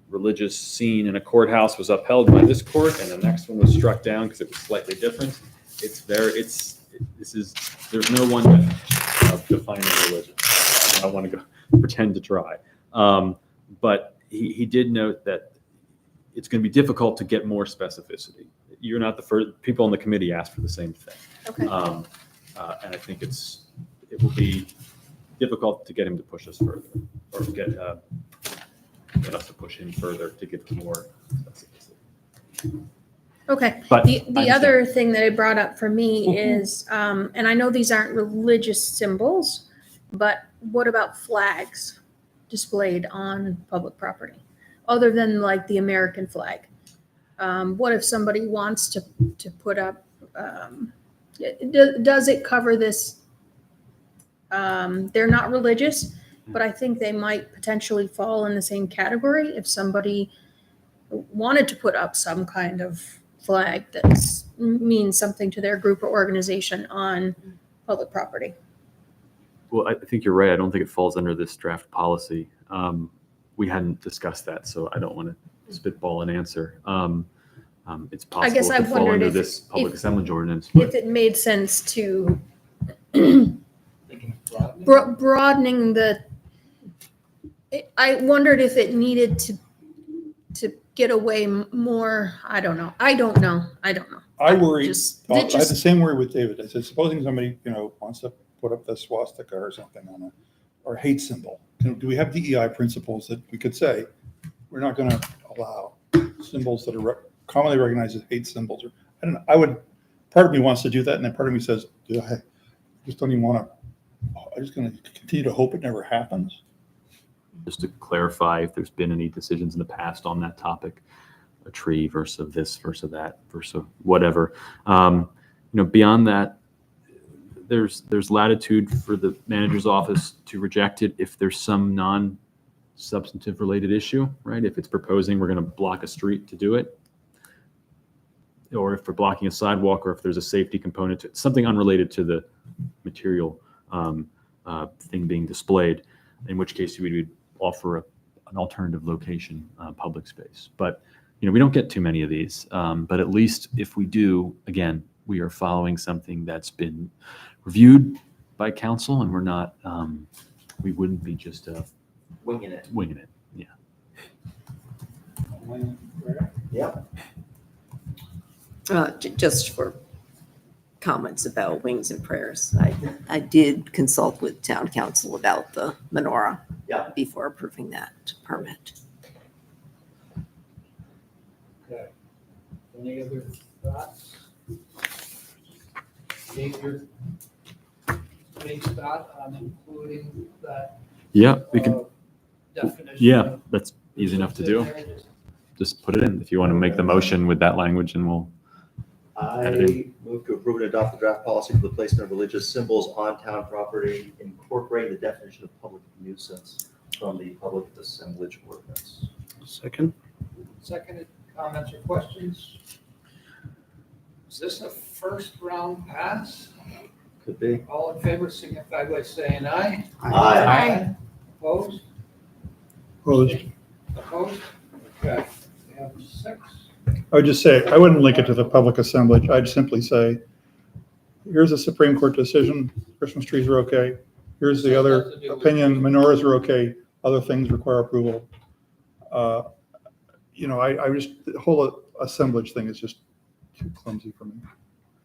religious scene in a courthouse was upheld by this court and the next one was struck down because it was slightly different. There's no one definition of defining religion. I don't want to go pretend to try. But he did note that it's going to be difficult to get more specificity. You're not the first. People on the committee asked for the same thing. Okay. And I think it will be difficult to get him to push us further, or get us to push him further to get more specificity. Okay. But The I other thing that it brought up for me is, and I know these aren't religious symbols, but what about flags displayed on public property, other than like the American flag? What if somebody wants to put up? Does it cover this? They're not religious, but I think they might potentially fall in the same category if somebody wanted to put up some kind of flag that means something to their group or organization on public property. Well, I think you're right. I don't think it falls under this draft policy. We hadn't discussed that, so I don't want to spitball an answer. It's possible guess to I fall wondered under if- this public if- assemblage ordinance. If it made sense to broadening I wondered if it needed to get away more. I don't know. I don't know. I worry, Just- I it had the just- same worry with David. I said, supposing somebody, wants to put up the swastika or something on it, or hate symbol. Do we have DEI principles that we could say, we're not going to allow symbols that are commonly recognized as hate symbols? Or I don't know. Part of me wants to do that, and then part of me says, I just don't even want to. I'm just going to continue to hope it never happens. Just to clarify, if there's been any decisions in the past on that topic, a tree versus this versus that versus whatever. Beyond that, there's latitude for the manager's office to reject it if there's some non-substantive related issue, right? If it's proposing we're going to block a street to do it, or if we're blocking a sidewalk, or if there's a safety component to it, something unrelated to the material thing being displayed, in which case we would offer an alternative location, public space. But we don't get too many of these. But at least if we do, again, we are following something that's been reviewed by council, and we're not. We wouldn't be just Winging it. winging it. Yeah. Yeah. Just for comments about wings and prayers, I did consult with town council about the menorah Yeah. before approving that permit. Okay. Any other thoughts? Dave, your main thought on including that Yeah, we can. definition? Yeah, that's easy enough to do. In there, just- Just put it in if you want to make the motion with that language, and we'll. I move to approve and adopt the draft policy for the placement of religious symbols on town property, incorporating the definition of public nuisance from the public assemblage ordinance. Second. Seconded, comments or questions? Is this a first round pass? Could be. All in favor signify by saying aye. Aye. Opposed? Opposed. Opposed? Okay, we have 6. I would just say, I wouldn't link it to the public assemblage. I'd simply say, here's a Supreme Court decision, Christmas trees are okay. Here's the other opinion, menorahs are okay, other things require approval. I just, the whole assemblage thing is just too clumsy for me.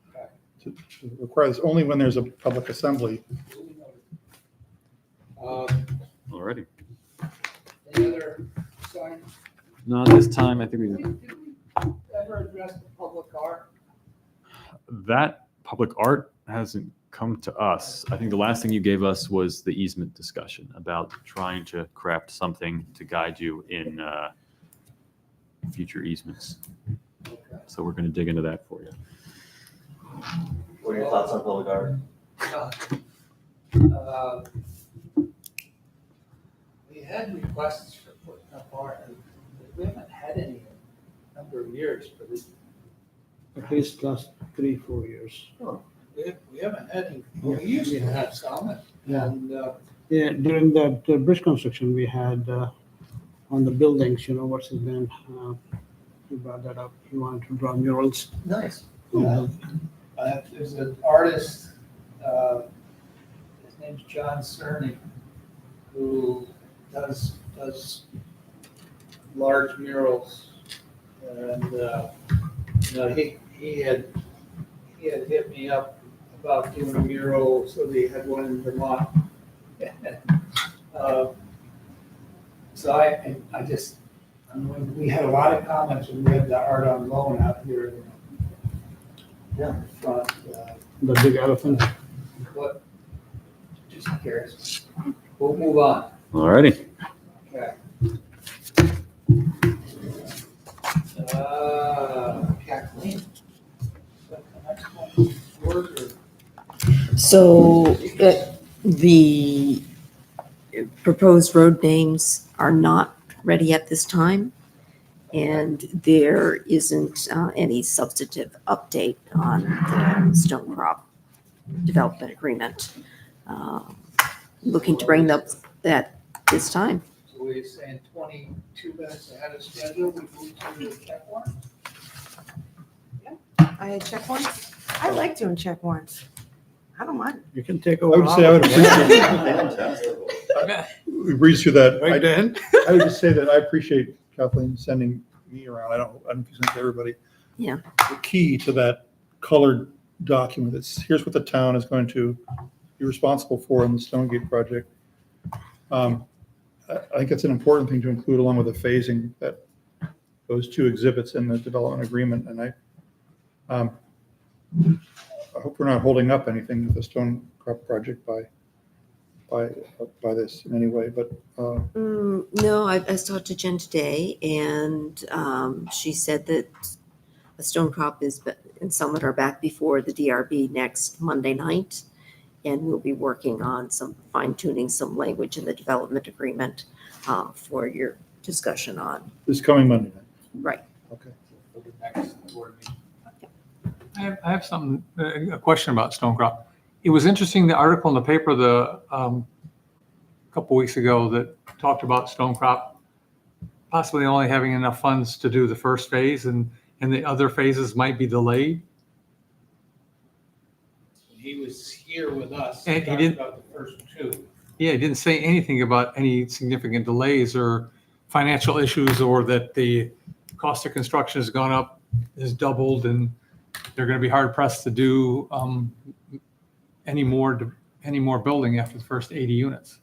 Okay. To require this only when there's a public assembly. Alrighty. any other sign? Not this time. I think Did we ever address the public art? that public art hasn't come to us. I think the last thing you gave us was the easement discussion about trying to craft something to guide you in future easements. Okay. So we're going to dig into that for you. What are your thoughts on public art? We had requests for putting up art, and we haven't had any in a number of years, but At least last 3-4 years. we haven't had any. We used to have some, Yeah. and, Yeah, during that bridge construction, we had on the buildings, what's his name? He brought that up. He wanted to draw murals. Nice. there's an artist, his name's John Cerny, who does large murals, and he had hit me up about doing a mural, so they had one in Vermont. So we had a lot of comments when we had the art on loan out here in the front. The big elephant. What? Just curious. We'll move on. All righty. Okay. Kathleen. The next one, word or? So the proposed road names are not ready at this time, and there isn't any substantive update on the Stone Crop development agreement. Looking to bring up that this time. So we're saying 22 minutes ahead of schedule, we move to the check warrant? I had check warrants. I like doing check warrants. I don't mind. You can take I over. would say I would appreciate, Fantastic. we breezed through that. Right, Dan? I would just say that I appreciate Kathleen sending me around. I don't send to everybody. Yeah. The key to that colored document, it's, here's what the town is going to be responsible for in the Stonegate project. I think it's an important thing to include along with the phasing, that those two exhibits in the development agreement. And I hope we're not holding up anything with the Stone Crop project by this in any way, but No, I talked to Jen today, and she said that the Stone Crop and Summit are back before the DRB next Monday night, and we'll be working on some fine tuning some language in the development agreement for your discussion on. this coming Monday night. Right. Okay. For the next board meeting. I have something, a question about Stone Crop. It was interesting, the article in the paper a couple weeks ago that talked about Stone Crop possibly only having enough funds to do the first phase and the other phases might be delayed. He was here with us. And he talked didn't- about the first two. Yeah, it didn't say anything about any significant delays or financial issues or that the cost of construction has gone up, has doubled, and they're going to be hard pressed to do any more building after the first 80 units.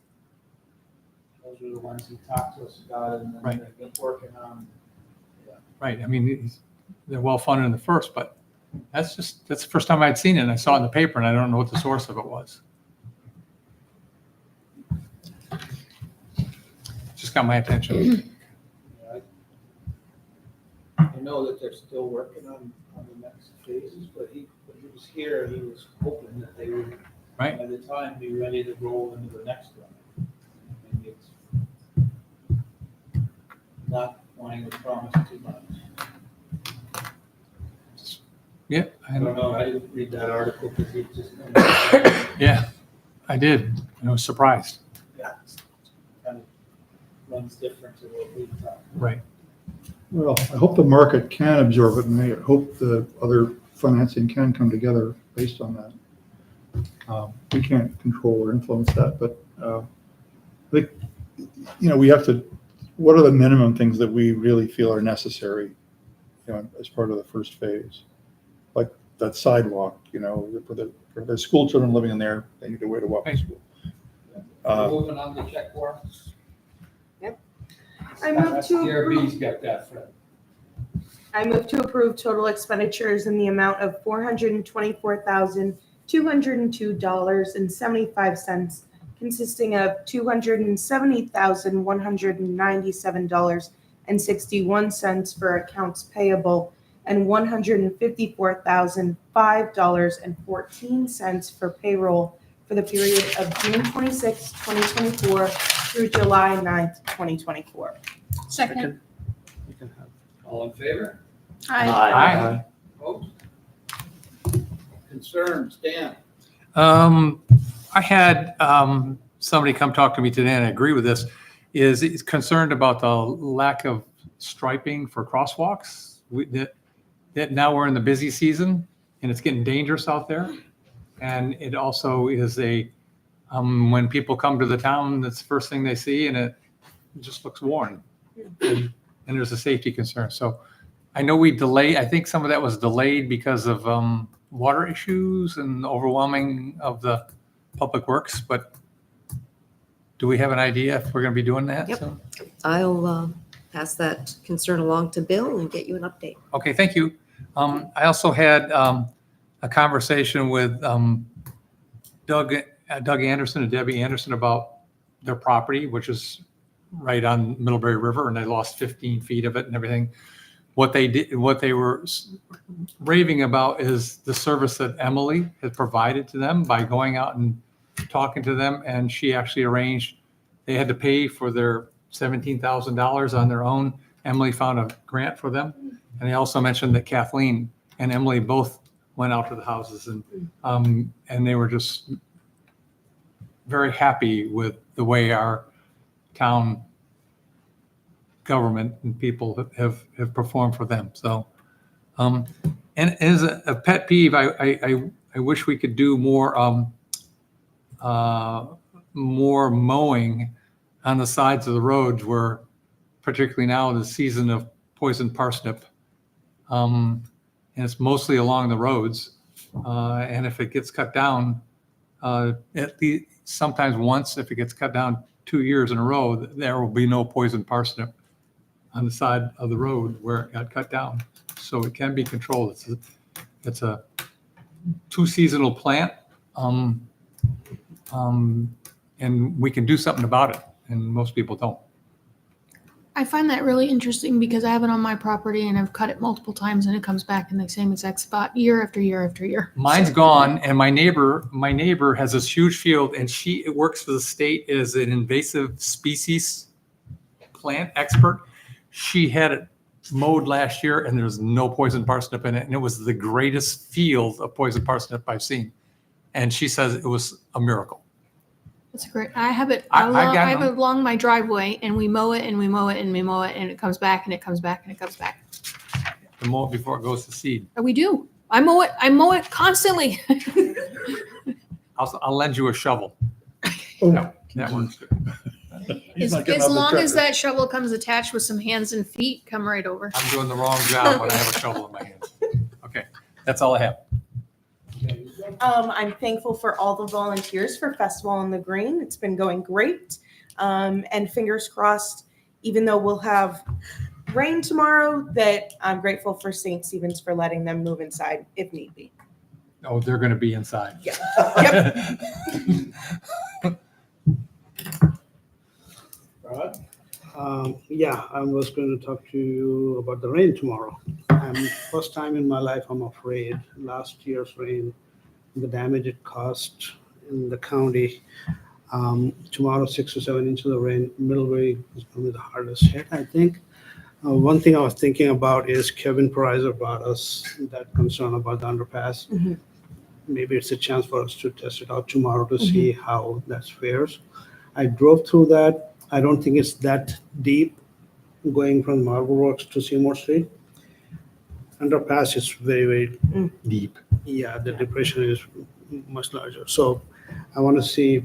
Those are the ones he talked to us about, and then Right. they've been working on. Right. I mean, they're well funded in the first, but that's the first time I'd seen it. And I saw it in the paper and I don't know what the source of it was. Just got my attention. I know that they're still working on the next phases, but he was here, he was hoping that they would, Right. by the time, be ready to roll into the next one. Maybe it's not wanting to promise too much. Yeah. I don't know, I didn't read that article because he just. Yeah, I did. I was surprised. Yeah, it's kind of runs different to what we thought. Right. Well, I hope the market can absorb it, and I hope the other financing can come together based on that. We can't control or influence that, but I think, we have to, what are the minimum things that we really feel are necessary, as part of the first phase? Like that sidewalk, for the school children living in there, they need a way to walk to school. Moving on to check warrants. I move That's to approve. DRB's got that, Fred. I move to approve total expenditures in the amount of $424,202.75, consisting of $270,197.61 for accounts payable and $154,005.14 for payroll for the period of June 26, 2024 through July 9th, 2024. Second. You can have. All in favor? Aye. Aye. Opposed? Concerns, Dan? I had somebody come talk to me today, and I agree with this, is concerned about the lack of striping for crosswalks. That now we're in the busy season, and it's getting dangerous out there. And it also is when people come to the town, that's the first thing they see, and it just looks worn. And there's a safety concern. So I know I think some of that was delayed because of water issues and overwhelming of the public works, but do we have an idea if we're going to be doing that? Yep. So- I'll pass that concern along to Bill and get you an update. Okay, thank you. I also had a conversation with Doug Anderson and Debbie Anderson about their property, which is right on Middlebury River, and they lost 15 feet of it and everything. What they were raving about is the service that Emily had provided to them by going out and talking to them, and she actually arranged, they had to pay for their $17,000 on their own. Emily found a grant for them, and they also mentioned that Kathleen and Emily both went out to the houses, and they were just very happy with the way our town government and people have performed for them. So, and as a pet peeve, I wish we could do more mowing on the sides of the roads where, particularly now in the season of poison parsnip, and it's mostly along the roads. And if it gets cut down, at least sometimes once, if it gets cut down 2 years in a row, there will be no poison parsnip on the side of the road where it got cut down. So it can be controlled. It's a 2 seasonal plant, and we can do something about it, and most people don't. I find that really interesting because I have it on my property and I've cut it multiple times and it comes back in the same exact spot year after year after year. Mine's gone, and my neighbor has this huge field, and she works for the state as an invasive species plant expert. She had it mowed last year, and there's no poison parsnip in it, and it was the greatest field of poison parsnip I've seen. And she says it was a miracle. That's great. I have it. I I have got it along my driveway, and we mow it and we mow it and we mow it, and it comes back and it comes back and it comes back. The mow it before it goes to seed. We do. I mow it. I mow it constantly. I'll lend you a shovel. Oh, That works good. He's As, not getting as off the long as tractor. that shovel comes attached with some hands and feet, come right over. I'm doing the wrong job when I have a shovel in my hands. Okay, that's all I have. I'm thankful for all the volunteers for Festival on the Green. It's been going great. And fingers crossed, even though we'll have rain tomorrow, that I'm grateful for St. Stephen's for letting them move inside if need be. Oh, they're going to be inside. Yeah. Rod? Yeah, I was going to talk to you about the rain tomorrow. First time in my life, I'm afraid. Last year's rain, the damage it caused in the county. Tomorrow, 6 to 7 inches of rain. Middlebury is going to be the hardest hit, I think. One thing I was thinking about is Kevin Prizer brought us that concern about the underpass. Mhm. Maybe it's a chance for us to test it out tomorrow to see how that fares. I drove through that. I don't think it's that deep going from Marble Works to Seymour Street. Underpass is very, very Deep. yeah, the depression is much larger. So I want to see,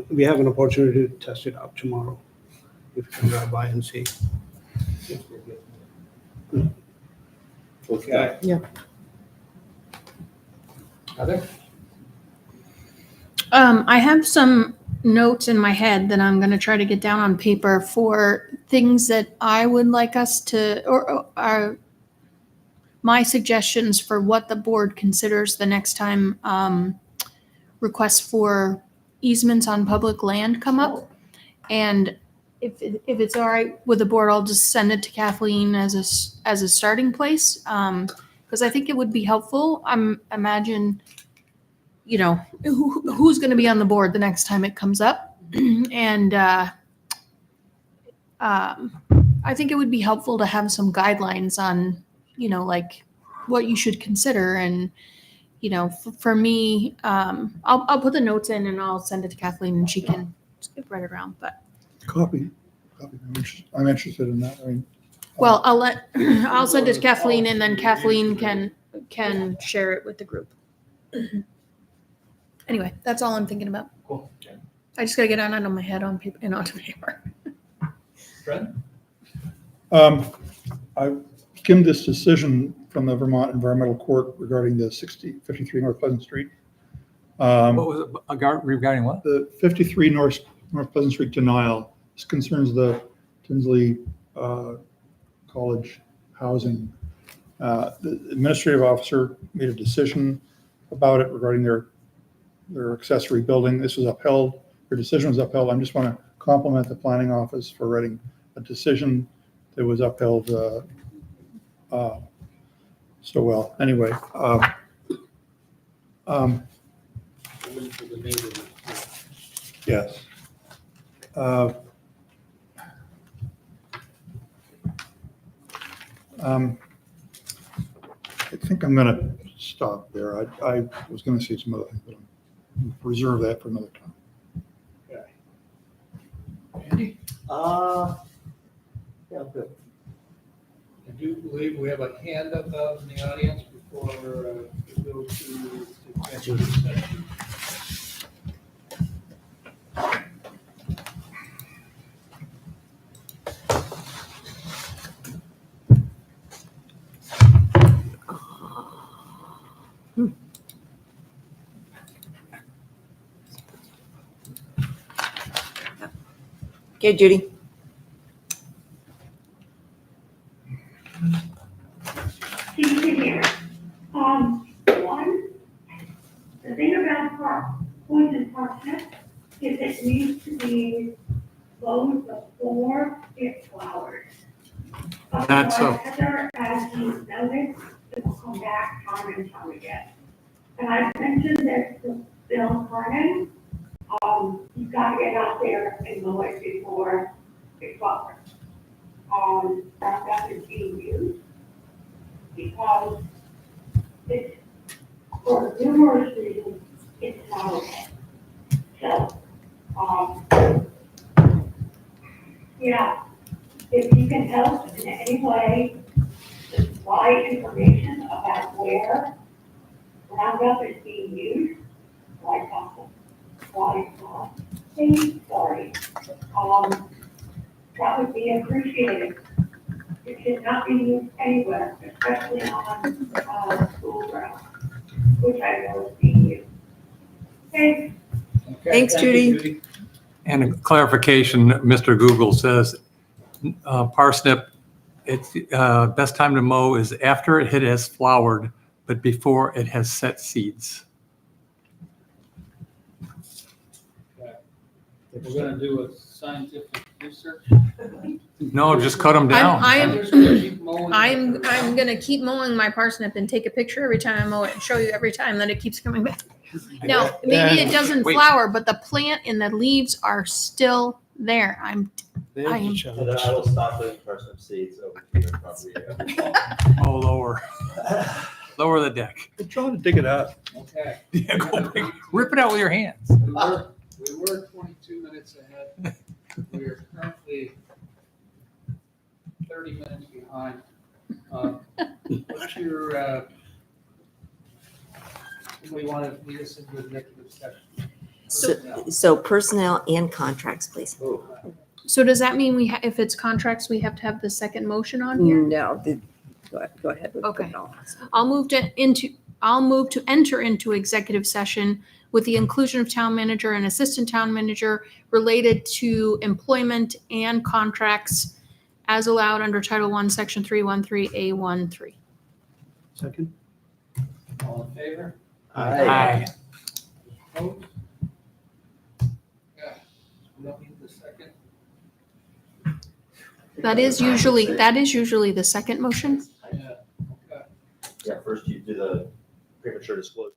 we have an opportunity to test it out tomorrow. If you can drive by and see. Okay. Yeah. Heather? I have some notes in my head that I'm gonna try to get down on paper for things that I would like us to, or my suggestions for what the board considers the next time requests for easements on public land come up. And if it's all right with the board, I'll just send it to Kathleen as a starting place. Because I think it would be helpful. Imagine, you know, who's going to be on the board the next time it comes up. And I think it would be helpful to have some guidelines on, you know, like what you should consider. And, you know, for me, I'll put the notes in and I'll send it to Kathleen and she can skip right around. But Copy. I'm interested in that. I mean, well, I'll send it to Kathleen and then Kathleen can share it with the group. Anyway, that's all I'm thinking about. Cool. I just gotta get out of my head on paper and onto paper. Fred? I skimmed this decision from the Vermont Environmental Court regarding the 53 North Pleasant Street. What was it regarding what? The 53 North Pleasant Street denial. This concerns the Tinsley College housing. The administrative officer made a decision about it regarding their accessory building. This was upheld. Their decision was upheld. I just want to compliment the planning office for writing a decision that was upheld so well. Anyway, yes. I think I'm going to stop there. I was going to say some other things, but I'm reserve that for another time. Andy? Yeah, I'm good. I do believe we have a hand up out in the audience before we go to executive session. Okay, Judy. One, the thing about poison parsnip is it needs to be blown before it flowers. That's so. Otherwise, Heather, as you noticed, it will come back time and time again. And I've mentioned this to Bill Vernon, you've got to get out there and mow it before it flowers. That is being used because it's, for numerous reasons, it's not okay. So, yeah, if you can help in any way, to supply information about where Roundup is being used, like, sorry, that would be appreciated. It should not be used anywhere, especially on school grounds, which I know is being used. Thanks. Okay, Thanks, thank you, Judy. And a clarification, Mr. Google says parsnip, it's best time to mow is after it has flowered, but before it has set seeds. We're gonna do a scientific research. No, just cut them down. I'm just gonna keep mowing. I'm gonna keep mowing my parsnip and take a picture every time I mow it and show you every time that it keeps coming back. Now, maybe it doesn't Wait. flower, but the plant and the leaves are still there. I am So then I will stop putting parsnip seeds over to your property. Oh, lower. Lower the deck. I'm trying to dig it out. Okay. Yeah, go big. Rip it out with your hands. We were 22 minutes ahead. We are currently 30 minutes behind. What's your, somebody want to lead us into executive session? So personnel and contracts, please. So does that mean if it's contracts, we have to have the second motion on here? No, go ahead. Okay. I'll move to enter into executive session with the inclusion of town manager and assistant town manager related to employment and contracts as allowed under Title I, Section 313A13. Second? All in favor? Aye. Opposed? Yeah, we don't need the second. That is usually the second motion. Yeah, okay. Yeah, first you do the premature disclosure.